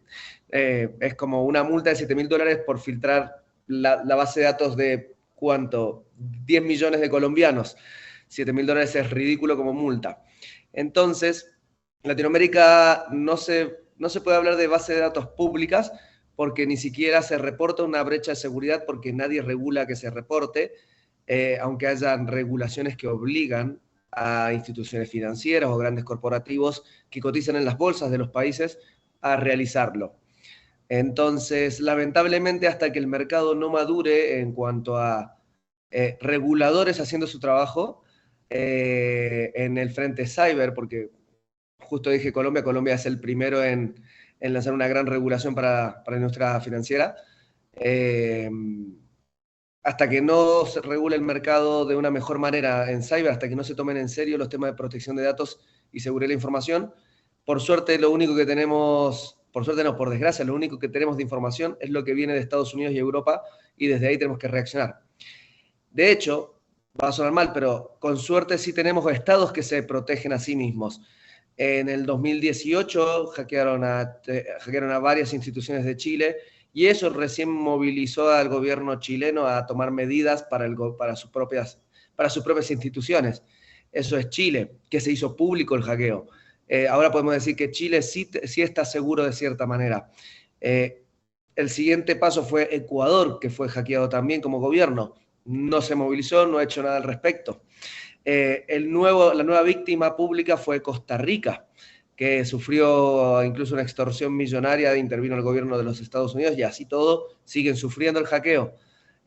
Es como una multa de $7.000 por filtrar la base de datos de ¿cuánto? 10 millones de colombianos. $7.000 es ridículo como multa. Entonces, en Latinoamérica no se puede hablar de base de datos públicas porque ni siquiera se reporta una brecha de seguridad porque nadie regula que se reporte, aunque hayan regulaciones que obligan a instituciones financieras o grandes corporativos que cotizan en las bolsas de los países a realizarlo. Entonces, lamentablemente, hasta que el mercado no madure en cuanto a reguladores haciendo su trabajo en el frente cyber, porque justo dije Colombia es el primero en lanzar una gran regulación para la industria financiera, hasta que no se regule el mercado de una mejor manera en cyber, hasta que no se tomen en serio los temas de protección de datos y seguridad de la información, por suerte lo único que tenemos... Por suerte no, por desgracia, lo único que tenemos de información es lo que viene de Estados Unidos y Europa y desde ahí tenemos que reaccionar. De hecho, va a sonar mal, pero con suerte sí tenemos estados que se protegen a sí mismos. En el 2018 hackearon a varias instituciones de Chile y eso recién movilizó al gobierno chileno a tomar medidas para sus propias instituciones. Eso es Chile, que se hizo público el hackeo. Ahora podemos decir que Chile sí está seguro de cierta manera. El siguiente paso fue Ecuador, que fue hackeado también como gobierno. No se movilizó, no ha hecho nada al respecto. La nueva víctima pública fue Costa Rica, que sufrió incluso una extorsión millonaria, intervino el gobierno de los Estados Unidos y así todo siguen sufriendo el hackeo.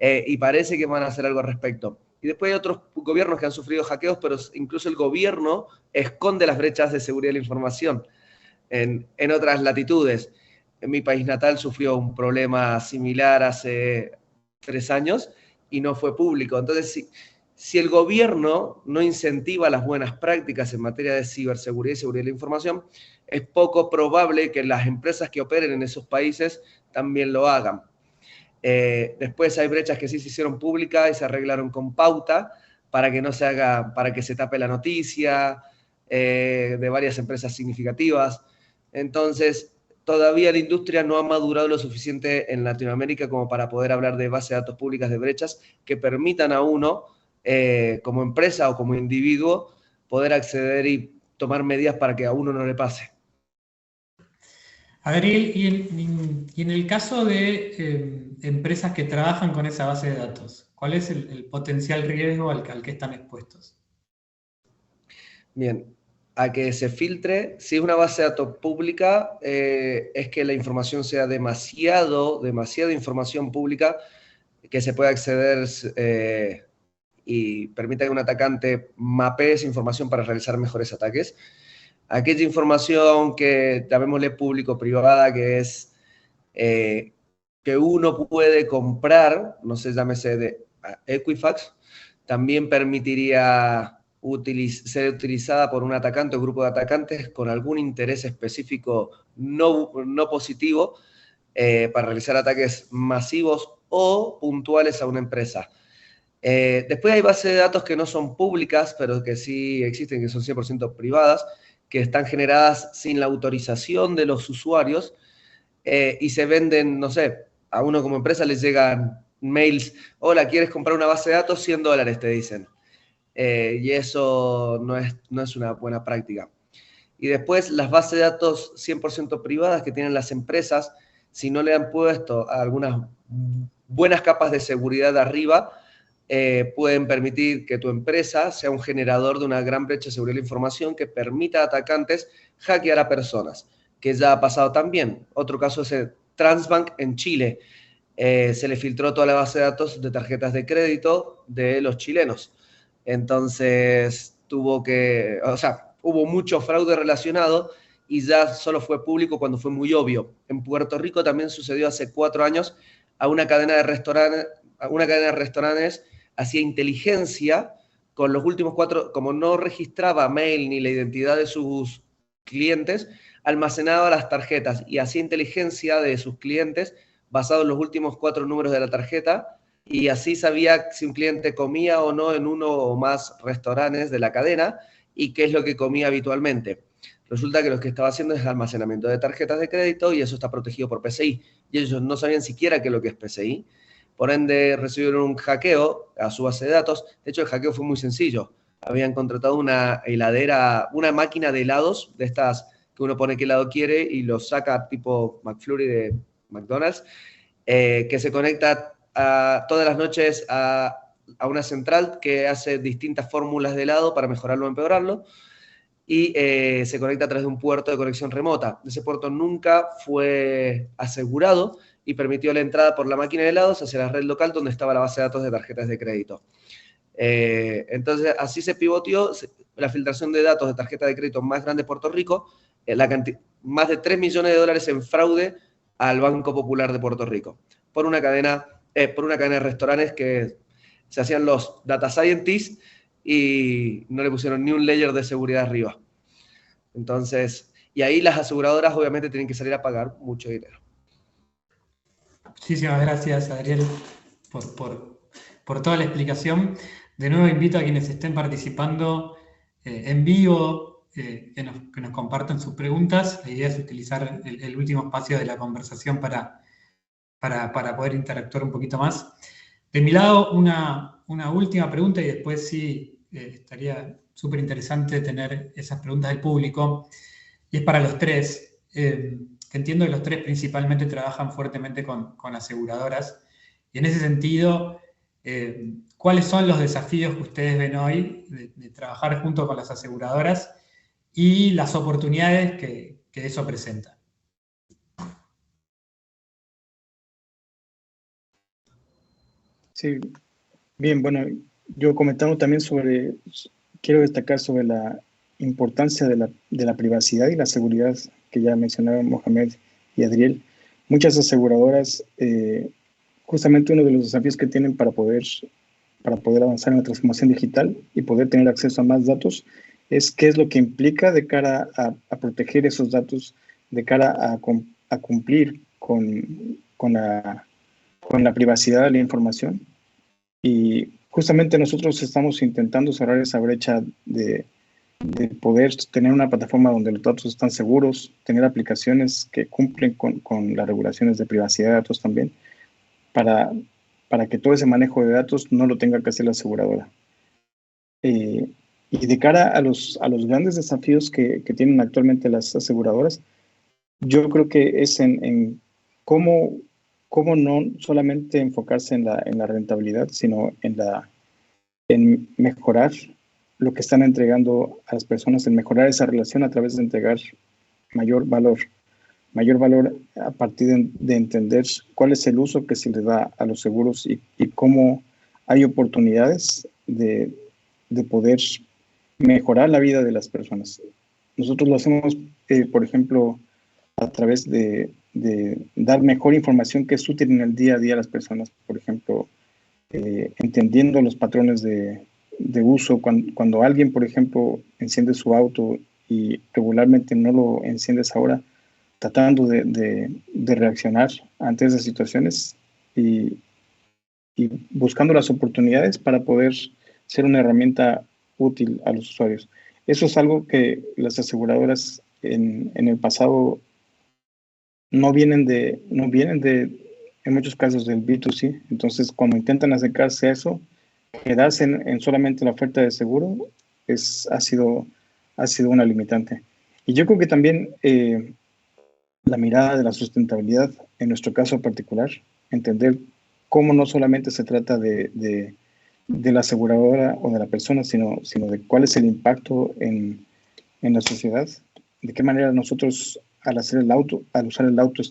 Y parece que van a hacer algo al respecto. Y después hay otros gobiernos que han sufrido hackeos, pero incluso el gobierno esconde las brechas de seguridad de la información en otras latitudes. En mi país natal sufrió un problema similar hace 3 años y no fue público. Entonces, si el gobierno no incentiva las buenas prácticas en materia de ciberseguridad y seguridad de la información, es poco probable que las empresas que operen en esos países también lo hagan. Después hay brechas que sí se hicieron públicas y se arreglaron con pauta para que no se haga, para que se tape la noticia de varias empresas significativas. Entonces, todavía la industria no ha madurado lo suficiente en Latinoamérica como para poder hablar de bases de datos públicas de brechas que permitan a uno, como empresa o como individuo, poder acceder y tomar medidas para que a uno no le pase. Adriel, y en el caso de empresas que trabajan con esa base de datos, ¿cuál es el potencial riesgo al que están expuestos? Bien, a que se filtre, si es una base de datos pública, es que la información sea demasiada información pública que se pueda acceder y permita que un atacante mapee esa información para realizar mejores ataques. Aquella información que llamémosle público-privada, que es que uno puede comprar, no sé, llámese de Equifax, también permitiría ser utilizada por un atacante o grupo de atacantes con algún interés específico no positivo para realizar ataques masivos o puntuales a una empresa. Después hay bases de datos que no son públicas, pero que sí existen, que son 100% privadas, que están generadas sin la autorización de los usuarios y se venden, no sé, a uno como empresa les llegan mails, hola, ¿quieres comprar una base de datos? $100 te dicen. Y eso no es una buena práctica. Y después las bases de datos 100% privadas que tienen las empresas, si no le han puesto algunas buenas capas de seguridad arriba, pueden permitir que tu empresa sea un generador de una gran brecha de seguridad de la información que permita a atacantes hackear a personas, que ya ha pasado también. Otro caso es el Transbank en Chile. Se le filtró toda la base de datos de tarjetas de crédito de los chilenos. Entonces hubo mucho fraude relacionado y ya solo fue público cuando fue muy obvio. En Puerto Rico también sucedió hace 4 años a una cadena de restaurantes hacía inteligencia con los últimos 4, como no registraba mail ni la identidad de sus clientes, almacenaba las tarjetas y hacía inteligencia de sus clientes basado en los últimos 4 números de la tarjeta, y así sabía si un cliente comía o no en uno o más restaurantes de la cadena y qué es lo que comía habitualmente. Resulta que lo que estaba haciendo es almacenamiento de tarjetas de crédito y eso está protegido por PCI. Y ellos no sabían siquiera qué es lo que es PCI. Por ende, recibieron un hackeo a su base de datos. De hecho, el hackeo fue muy sencillo. Habían contratado una heladera, una máquina de helados, de estas que uno pone qué helado quiere y lo saca tipo McFlurry de McDonald's, que se conecta todas las noches a una central que hace distintas fórmulas de helado para mejorarlo o empeorarlo, y se conecta a través de un puerto de conexión remota. Ese puerto nunca fue asegurado y permitió la entrada por la máquina de helados hacia la red local donde estaba la base de datos de tarjetas de crédito. Entonces, así se pivoteó la filtración de datos de tarjeta de crédito más grande de Puerto Rico, más de $3 millones en fraude al Banco Popular de Puerto Rico, por una cadena de restaurantes que se hacían los data scientists y no le pusieron ni un layer de seguridad arriba. Entonces, y ahí las aseguradoras obviamente tienen que salir a pagar mucho dinero. Muchísimas gracias, Adriel, por toda la explicación. De nuevo invito a quienes estén participando en vivo que nos compartan sus preguntas. La idea es utilizar el último espacio de la conversación para poder interactuar un poquito más. De mi lado, una última pregunta y después sí estaría súper interesante tener esas preguntas del público. Y es para los tres. Que entiendo que los tres principalmente trabajan fuertemente con aseguradoras. Y en ese sentido, ¿cuáles son los desafíos que ustedes ven hoy de trabajar junto con las aseguradoras y las oportunidades que eso presenta? Sí, bien, bueno, yo comentando también quiero destacar sobre la importancia de la privacidad y la seguridad que ya mencionaban Mohamed y Adriel. Muchas aseguradoras, justamente uno de los desafíos que tienen para poder avanzar en la transformación digital y poder tener acceso a más datos es qué es lo que implica de cara a proteger esos datos, de cara a cumplir con la privacidad de la información. Y justamente nosotros estamos intentando cerrar esa brecha de poder tener una plataforma donde los datos están seguros, tener aplicaciones que cumplen con las regulaciones de privacidad de datos también, para que todo ese manejo de datos no lo tenga que hacer la aseguradora. Y de cara a los grandes desafíos que tienen actualmente las aseguradoras, yo creo que es en cómo no solamente enfocarse en la rentabilidad, sino en mejorar lo que están entregando a las personas, el mejorar esa relación a través de entregar mayor valor a partir de entender cuál es el uso que se le da a los seguros y cómo hay oportunidades de poder mejorar la vida de las personas. Nosotros lo hacemos, por ejemplo, a través de dar mejor información que es útil en el día a día a las personas. Por ejemplo, entendiendo los patrones de uso. Cuando alguien, por ejemplo, enciende su auto y regularmente no lo enciendes ahora, tratando de reaccionar ante esas situaciones y buscando las oportunidades para poder ser una herramienta útil a los usuarios. Eso es algo que las aseguradoras en el pasado no vienen en muchos casos del B2C. Entonces, cuando intentan acercarse a eso, quedarse en solamente la oferta de seguro ha sido una limitante. Y yo creo que también la mirada de la sustentabilidad, en nuestro caso particular, entender cómo no solamente se trata de la aseguradora o de la persona, sino de cuál es el impacto en la sociedad, de qué manera nosotros al usar el auto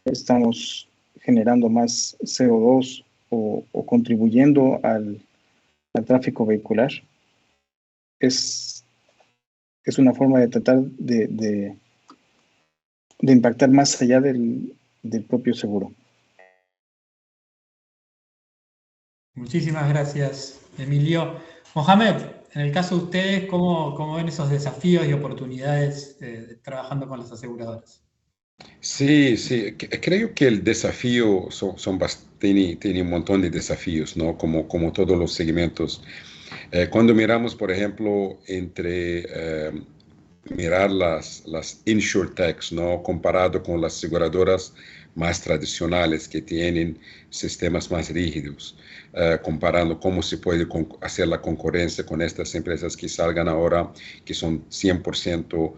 estamos generando más CO2 o contribuyendo al tráfico vehicular. Es una forma de tratar de impactar más allá del propio seguro. Muchísimas gracias, Emilio. Mohamed, en el caso de ustedes, ¿cómo ven esos desafíos y oportunidades trabajando con las aseguradoras? Sí, creo que el desafío tiene un montón de desafíos, ¿no? Como todos los segmentos. Cuando miramos, por ejemplo, mirar las insurtechs, ¿no? Comparado con las aseguradoras más tradicionales que tienen sistemas más rígidos, comparando cómo se puede hacer la concurrencia con estas empresas que salgan ahora, que son 100%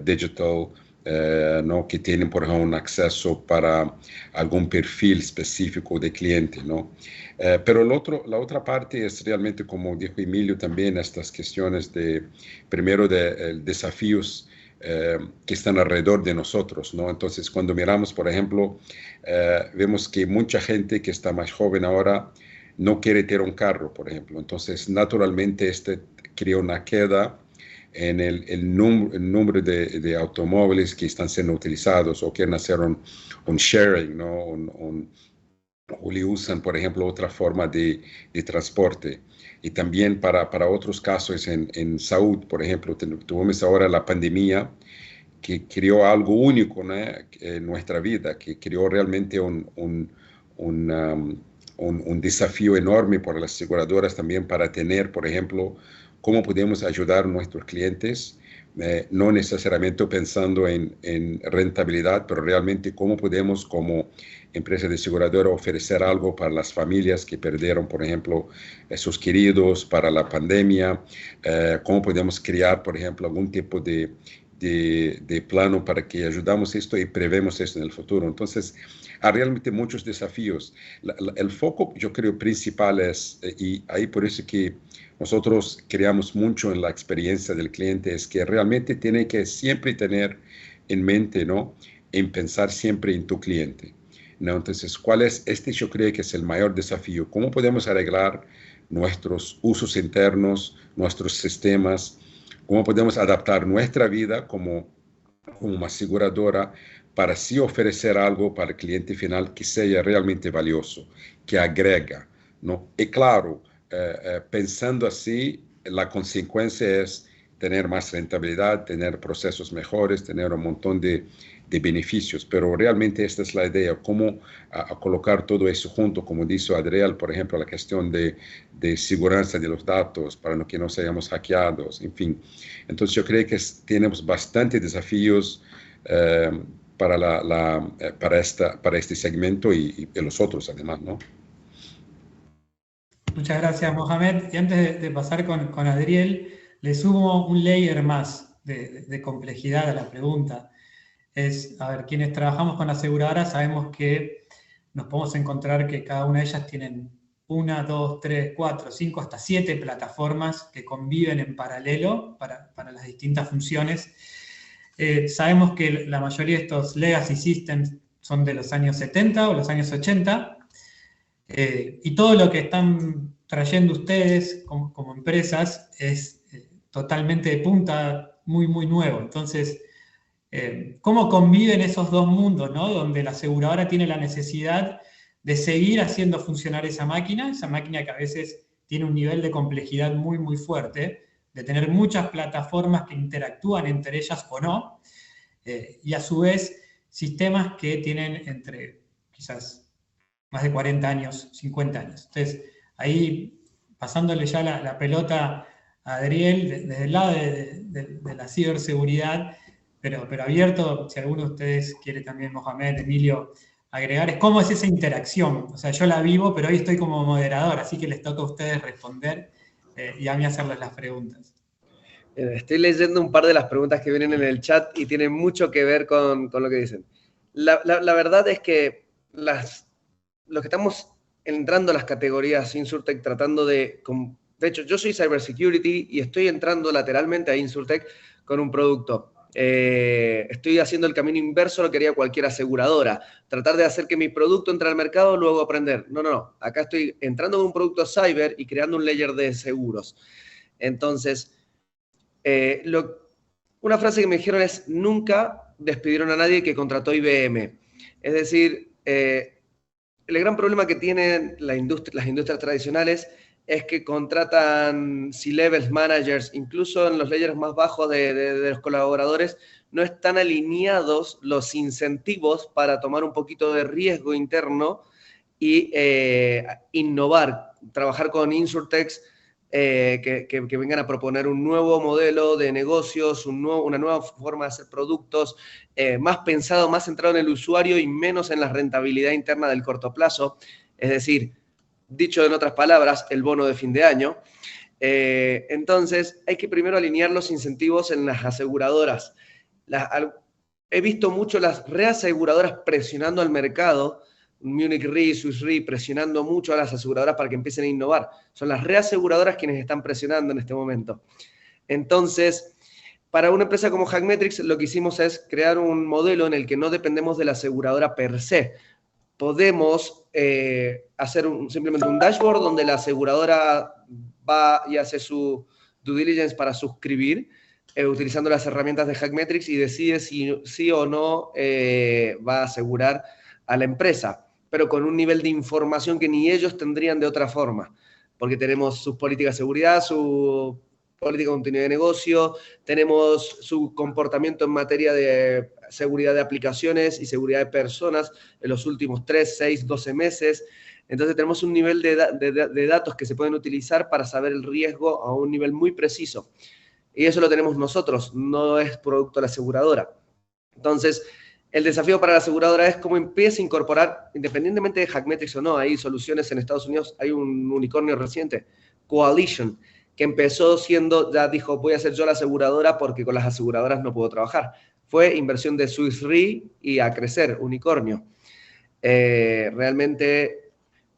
digital, ¿no? Que tienen, por ejemplo, un acceso para algún perfil específico de cliente, ¿no? Pero la otra parte es realmente, como dijo Emilio también, estas cuestiones primero de desafíos que están alrededor de nosotros, ¿no? Entonces, cuando miramos, por ejemplo, vemos que mucha gente que está más joven ahora no quiere tener un carro, por ejemplo. Entonces, naturalmente, crea una queda en el número de automóviles que están siendo utilizados o quieren hacer un sharing, ¿no? O le usan, por ejemplo, otra forma de transporte. Y también para otros casos en salud, por ejemplo, tuvimos ahora la pandemia que creó algo único, ¿no? En nuestra vida, que creó realmente un desafío enorme para las aseguradoras también para tener, por ejemplo, cómo podemos ayudar a nuestros clientes, no necesariamente pensando en rentabilidad, pero realmente cómo podemos como empresa de aseguradora ofrecer algo para las familias que perdieron, por ejemplo, sus queridos para la pandemia, cómo podemos crear, por ejemplo, algún tipo de plano para que ayudamos esto y prevemos esto en el futuro. Entonces, hay realmente muchos desafíos. El foco, yo creo, principal es, y ahí por eso que nosotros creamos mucho en la experiencia del cliente, es que realmente tiene que siempre tener en mente, ¿no? En pensar siempre en tu cliente, ¿no? Entonces, ¿cuál es? Yo creo que es el mayor desafío. ¿Cómo podemos arreglar nuestros usos internos, nuestros sistemas? ¿Cómo podemos adaptar nuestra vida como una aseguradora para sí ofrecer algo para el cliente final que sea realmente valioso, que agrega, ¿no? Y claro, pensando así, la consecuencia es tener más rentabilidad, tener procesos mejores, tener un montón de beneficios, pero realmente esta es la idea, cómo colocar todo eso junto, como dice Adriel, por ejemplo, la cuestión de seguridad de los datos, para que no seamos hackeados, en fin. Entonces yo creo que tenemos bastantes desafíos para este segmento y los otros además, ¿no? Muchas gracias, Mohamed. Y antes de pasar con Adriel, le sumo un layer más de complejidad a la pregunta. A ver, quienes trabajamos con aseguradoras sabemos que nos podemos encontrar que cada una de ellas tienen una, dos, tres, cuatro, cinco, hasta 7 plataformas que conviven en paralelo para las distintas funciones. Sabemos que la mayoría de estos legacy systems son de los años 70 o los años 80, y todo lo que están trayendo ustedes como empresas es totalmente de punta, muy, muy nuevo. Entonces, ¿cómo conviven esos dos mundos, ¿no? Donde la aseguradora tiene la necesidad de seguir haciendo funcionar esa máquina que a veces tiene un nivel de complejidad muy, muy fuerte, de tener muchas plataformas que interactúan entre ellas o no, y a su vez sistemas que tienen entre quizás más de 40 años, 50 años. Entonces, ahí pasándole ya la pelota a Adriel, desde el lado de la ciberseguridad, pero abierto, si alguno de ustedes quiere también, Mohamed, Emilio, agregar, es cómo es esa interacción. O sea, yo la vivo, pero hoy estoy como moderador, así que les toca a ustedes responder y a mí hacerles las preguntas. Estoy leyendo un par de las preguntas que vienen en el chat y tienen mucho que ver con lo que dicen. La verdad es que los que estamos entrando a las categorías InsurTech tratando de hecho, yo soy Cybersecurity y estoy entrando lateralmente a InsurTech con un producto. Estoy haciendo el camino inverso a lo que haría cualquier aseguradora. Tratar de hacer que mi producto entre al mercado, luego aprender. No. Acá estoy entrando con un producto cyber y creando un layer de seguros. Entonces, una frase que me dijeron es: nunca despidieron a nadie que contrató IBM. Es decir, el gran problema que tienen las industrias tradicionales es que contratan C-levels, managers, incluso en los layers más bajos de los colaboradores, no están alineados los incentivos para tomar un poquito de riesgo interno y innovar, trabajar con InsurTechs que vengan a proponer un nuevo modelo de negocios, una nueva forma de hacer productos, más pensado, más centrado en el usuario y menos en la rentabilidad interna del corto plazo. Es decir, dicho en otras palabras, el bono de fin de año. Entonces, hay que primero alinear los incentivos en las aseguradoras. He visto mucho las reaseguradoras presionando al mercado, Munich Re, Swiss Re, presionando mucho a las aseguradoras para que empiecen a innovar. Son las reaseguradoras quienes están presionando en este momento. Entonces, para una empresa como Hackmetrics, lo que hicimos es crear un modelo en el que no dependemos de la aseguradora per se. Podemos hacer simplemente un dashboard donde la aseguradora va y hace su due diligence para suscribir, utilizando las herramientas de Hackmetrics, y decide si sí o no va a asegurar a la empresa, pero con un nivel de información que ni ellos tendrían de otra forma, porque tenemos sus políticas de seguridad, su política de continuidad de negocio, tenemos su comportamiento en materia de seguridad de aplicaciones y seguridad de personas en los últimos 3, 6, 12 meses. Entonces tenemos un nivel de datos que se pueden utilizar para saber el riesgo a un nivel muy preciso. Y eso lo tenemos nosotros, no es producto de la aseguradora. Entonces, el desafío para la aseguradora es cómo empieza a incorporar, independientemente de Hackmetrics o no, hay soluciones en Estados Unidos, hay un unicornio reciente, Coalition, que empezó siendo, ya dijo, voy a ser yo la aseguradora porque con las aseguradoras no puedo trabajar. Fue inversión de Swiss Re y a crecer, unicornio. Realmente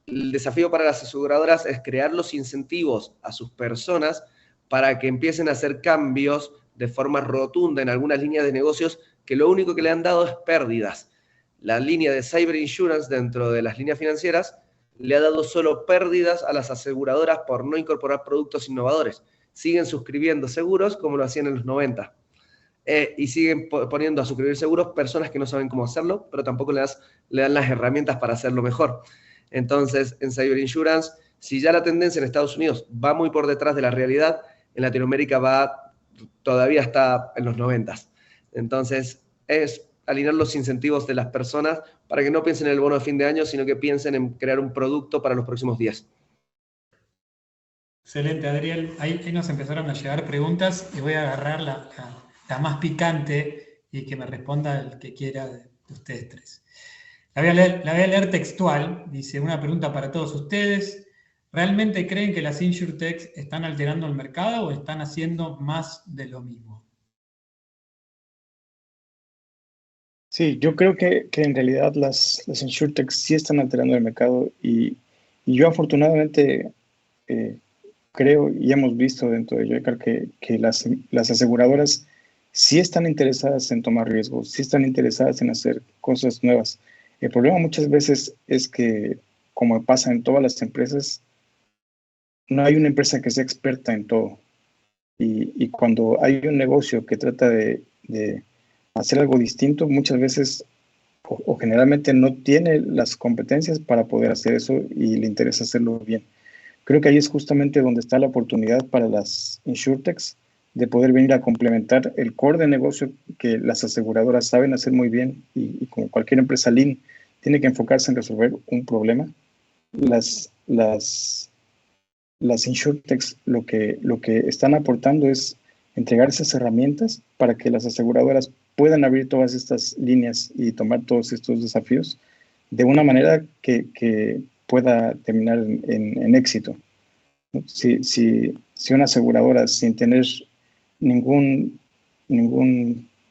el desafío para las aseguradoras es crear los incentivos a sus personas para que empiecen a hacer cambios de forma rotunda en algunas líneas de negocios que lo único que le han dado es pérdidas. La línea de cyber insurance dentro de las líneas financieras le ha dado solo pérdidas a las aseguradoras por no incorporar productos innovadores. Siguen suscribiendo seguros como lo hacían en los 90. Y siguen poniendo a suscribir seguros personas que no saben cómo hacerlo, pero tampoco le dan las herramientas para hacerlo mejor. Entonces, en cyber insurance, si ya la tendencia en Estados Unidos va muy por detrás de la realidad, en Latinoamérica todavía está en los 90. Entonces, es alinear los incentivos de las personas para que no piensen en el bono de fin de año, sino que piensen en crear un producto para los próximos días. Excelente, Adriel. Ahí nos empezaron a llegar preguntas y voy a agarrar la más picante y que me responda el que quiera de ustedes tres. La voy a leer textual. Dice, una pregunta para todos ustedes. ¿Realmente creen que las InsurTechs están alterando el mercado o están haciendo más de lo mismo? Sí, yo creo que en realidad las InsurTechs sí están alterando el mercado y Y yo afortunadamente creo y hemos visto dentro de Joycar que las aseguradoras sí están interesadas en tomar riesgos, sí están interesadas en hacer cosas nuevas. El problema muchas veces es que, como pasa en todas las empresas, no hay una empresa que sea experta en todo. Y cuando hay un negocio que trata de hacer algo distinto, muchas veces o generalmente no tiene las competencias para poder hacer eso y le interesa hacerlo bien. Creo que ahí es justamente donde está la oportunidad para las insurtechs de poder venir a complementar el core de negocio que las aseguradoras saben hacer muy bien y como cualquier empresa lean tiene que enfocarse en resolver un problema. Las insurtechs lo que están aportando es entregar esas herramientas para que las aseguradoras puedan abrir todas estas líneas y tomar todos estos desafíos de una manera que pueda terminar en éxito. Si una aseguradora sin tener ningún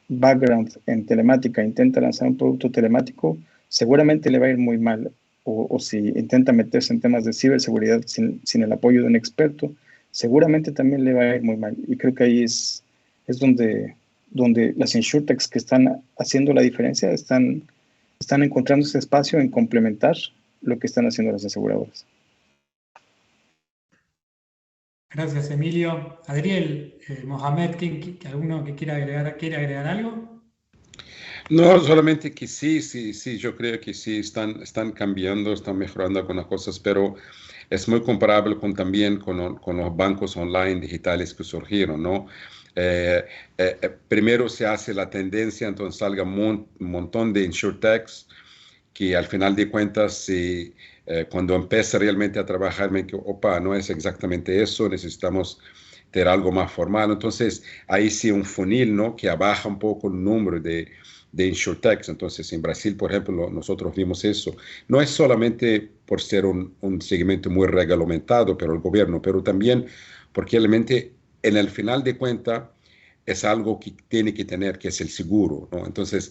background en telemática intenta lanzar un producto telemático, seguramente le va a ir muy mal. O si intenta meterse en temas de ciberseguridad sin el apoyo de un experto, seguramente también le va a ir muy mal. Y creo que ahí es donde las insurtechs que están haciendo la diferencia están encontrando ese espacio en complementar lo que están haciendo las aseguradoras. Gracias, Emilio. Adriel, Mohamed, ¿alguno que quiere agregar algo? No, solamente que sí, yo creo que sí, están cambiando, están mejorando algunas cosas, pero es muy comparable también con los bancos online digitales que surgieron, ¿no? Primero se hace la tendencia, entonces salga un montón de insurtechs que al final de cuentas, cuando empieza realmente a trabajar, me digo, opa, no es exactamente eso, necesitamos tener algo más formal. Entonces, ahí sí un funil, ¿no? Que abaja un poco el número de insurtechs. Entonces, en Brasil, por ejemplo, nosotros vimos eso. No es solamente por ser un segmento muy reglamentado, pero el gobierno, pero también porque realmente en el final de cuentas es algo que tiene que tener, que es el seguro, ¿no? Entonces,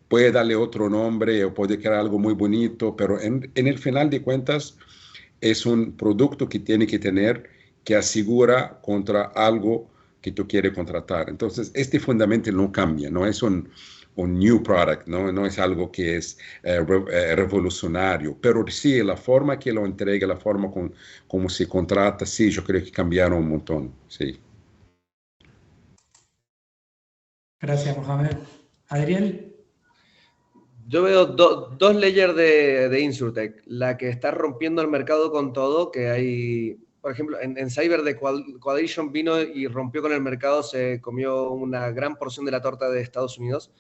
puede darle otro nombre o puede crear algo muy bonito, pero en el final de cuentas es un producto que tiene que tener, que asegura contra algo que tú quieres contratar. Entonces, este fundamento no cambia, no es un new product, no es algo que es revolucionario, pero sí, la forma que lo entrega, la forma como se contrata, sí, yo creo que cambiaron un montón, sí. Gracias, Mohamed. Adriel. Yo veo dos layers de Insurtech. La que está rompiendo el mercado con todo, que hay, por ejemplo, en Cyber de Quadrillion vino y rompió con el mercado, se comió una gran porción de la torta de Estados Unidos,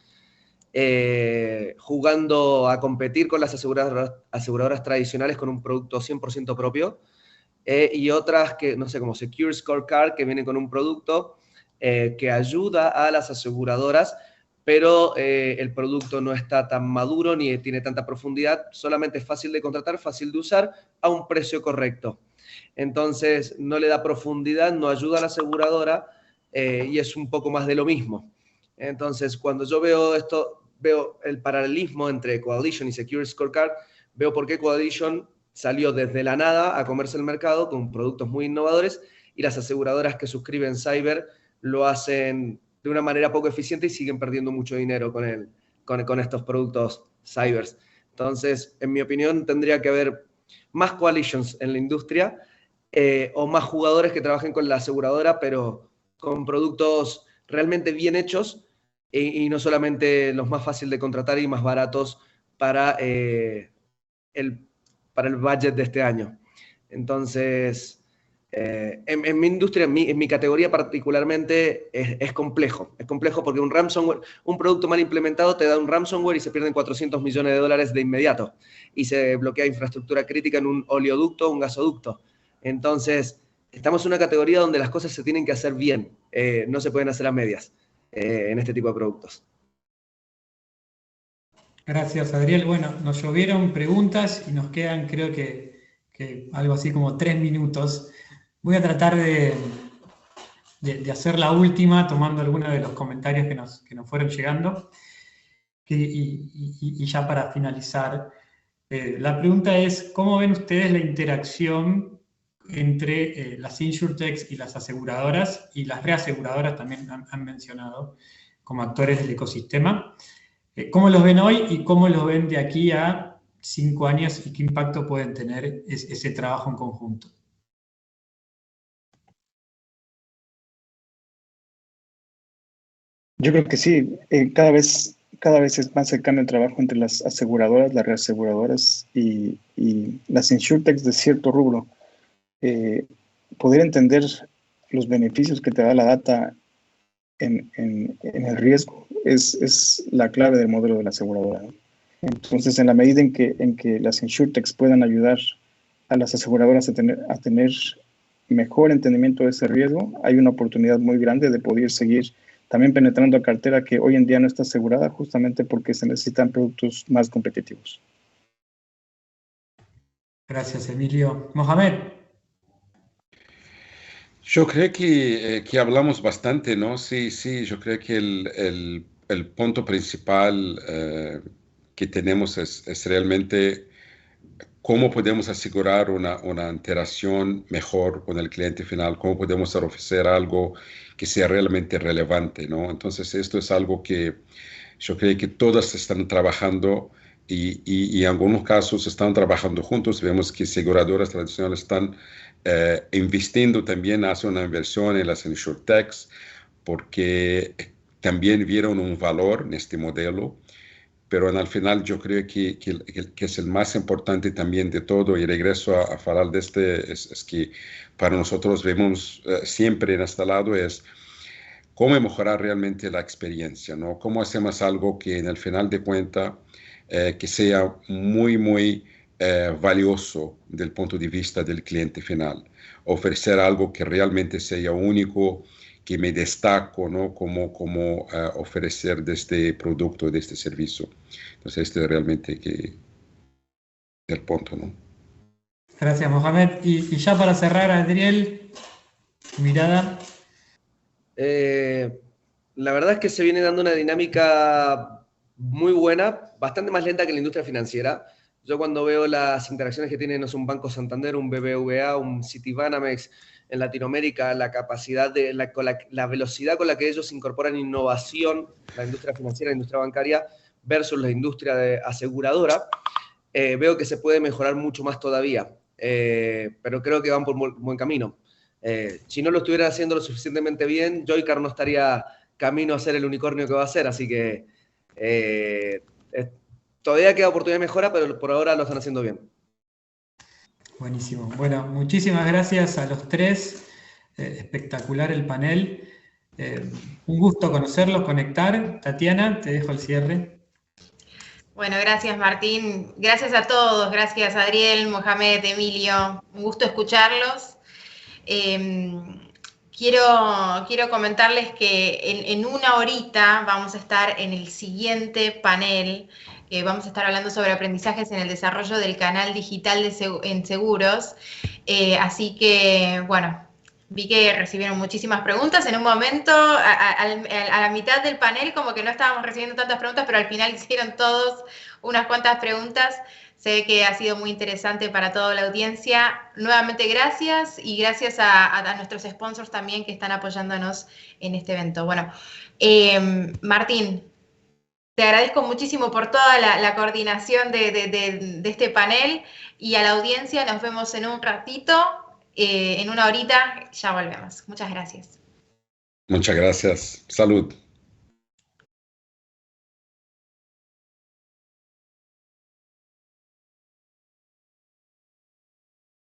jugando a competir con las aseguradoras tradicionales con un producto 100% propio, y otras que, no sé, como Secure Scorecard, que vienen con un producto que ayuda a las aseguradoras, pero el producto no está tan maduro ni tiene tanta profundidad, solamente es fácil de contratar, fácil de usar, a un precio correcto. Entonces, no le da profundidad, no ayuda a la aseguradora y es un poco más de lo mismo. Entonces, cuando yo veo esto, veo el paralelismo entre Quadrillion y Secure Scorecard, veo por qué Quadrillion salió desde la nada a comerse el mercado con productos muy innovadores y las aseguradoras que suscriben Cyber lo hacen de una manera poco eficiente y siguen perdiendo mucho dinero con estos productos Cybers. Entonces, en mi opinión, tendría que haber más coalitions en la industria o más jugadores que trabajen con la aseguradora, pero con productos realmente bien hechos y no solamente los más fáciles de contratar y más baratos para el budget de este año. Entonces, en mi industria, en mi categoría particularmente, es complejo. Es complejo porque un producto mal implementado te da un ransomware y se pierden $400 millones de inmediato. Y se bloquea infraestructura crítica en un oleoducto o un gasoducto. Entonces, estamos en una categoría donde las cosas se tienen que hacer bien. No se pueden hacer a medias en este tipo de productos. Gracias, Adriel. Bueno, nos llovieron preguntas y nos quedan, creo que algo así como 3 minutos. Voy a tratar de hacer la última, tomando algunos de los comentarios que nos fueron llegando. Y ya para finalizar, La pregunta es, ¿cómo ven ustedes la interacción entre las insurtechs y las aseguradoras? Y las reaseguradoras también han mencionado como actores del ecosistema. ¿Cómo los ven hoy y cómo los ven de aquí a 5 años y qué impacto pueden tener ese trabajo en conjunto? Yo creo que sí, cada vez es más cercano el trabajo entre las aseguradoras, las reaseguradoras y las insurtechs de cierto rubro. Poder entender los beneficios que te da la data en el riesgo es la clave del modelo de la aseguradora, ¿no? Entonces, en la medida en que las insurtechs puedan ayudar a las aseguradoras a tener mejor entendimiento de ese riesgo, hay una oportunidad muy grande de poder seguir también penetrando a cartera que hoy en día no está asegurada, justamente porque se necesitan productos más competitivos. Gracias, Emilio. Mohamed. Yo creo que hablamos bastante, ¿no? Sí, sí, yo creo que el punto principal que tenemos es realmente cómo podemos asegurar una interacción mejor con el cliente final, cómo podemos ofrecer algo que sea realmente relevante, ¿no? Entonces, esto es algo que yo creo que todas están trabajando y en algunos casos están trabajando juntos. Vemos que aseguradoras tradicionales están investiendo también, hacen una inversión en las insurtechs porque también vieron un valor en este modelo. Pero al final yo creo que es el más importante también de todo, y regreso a hablar de es que para nosotros vemos siempre en este lado es cómo mejorar realmente la experiencia, ¿no? Cómo hacemos algo que en el final de cuentas que sea muy, muy valioso del punto de vista del cliente final. Ofrecer algo que realmente sea único, que me destaco, ¿no? Como ofrecer de este producto, de este servicio. Entonces, este es realmente el punto, ¿no? Gracias, Mohamed. Y ya para cerrar, Adriel, mirada. La verdad es que se viene dando una dinámica muy buena, bastante más lenta que la industria financiera. Yo cuando veo las interacciones que tienen, no sé, un Banco Santander, un BBVA, un Citibanamex en Latinoamérica, la capacidad de la velocidad con la que ellos incorporan innovación, la industria financiera, la industria bancaria, versus la industria aseguradora, veo que se puede mejorar mucho más todavía. Pero creo que van por buen camino. Si no lo estuviera haciendo lo suficientemente bien, Joycar no estaría camino a ser el unicornio que va a ser, así que todavía queda oportunidad de mejora, pero por ahora lo están haciendo bien. Buenísimo. Bueno, muchísimas gracias a los tres. Espectacular el panel. Un gusto conocerlos, conectar. Tatiana, te dejo el cierre. Bueno, gracias Martín. Gracias a todos. Gracias Adriel, Mohamed, Emilio. Un gusto escucharlos. Quiero comentarles que en una horita vamos a estar en el siguiente panel. Vamos a estar hablando sobre aprendizajes en el desarrollo del canal digital en seguros. Así que, bueno, vi que recibieron muchísimas preguntas. En un momento, a la mitad del panel, como que no estábamos recibiendo tantas preguntas, pero al final hicieron todos unas cuantas preguntas. Sé que ha sido muy interesante para toda la audiencia. Nuevamente gracias, y gracias a nuestros sponsors también que están apoyándonos en este evento. Bueno, Martín, te agradezco muchísimo por toda la coordinación de este panel, y a la audiencia nos vemos en un ratito, en una horita, ya volvemos. Muchas gracias. Muchas gracias. Salud.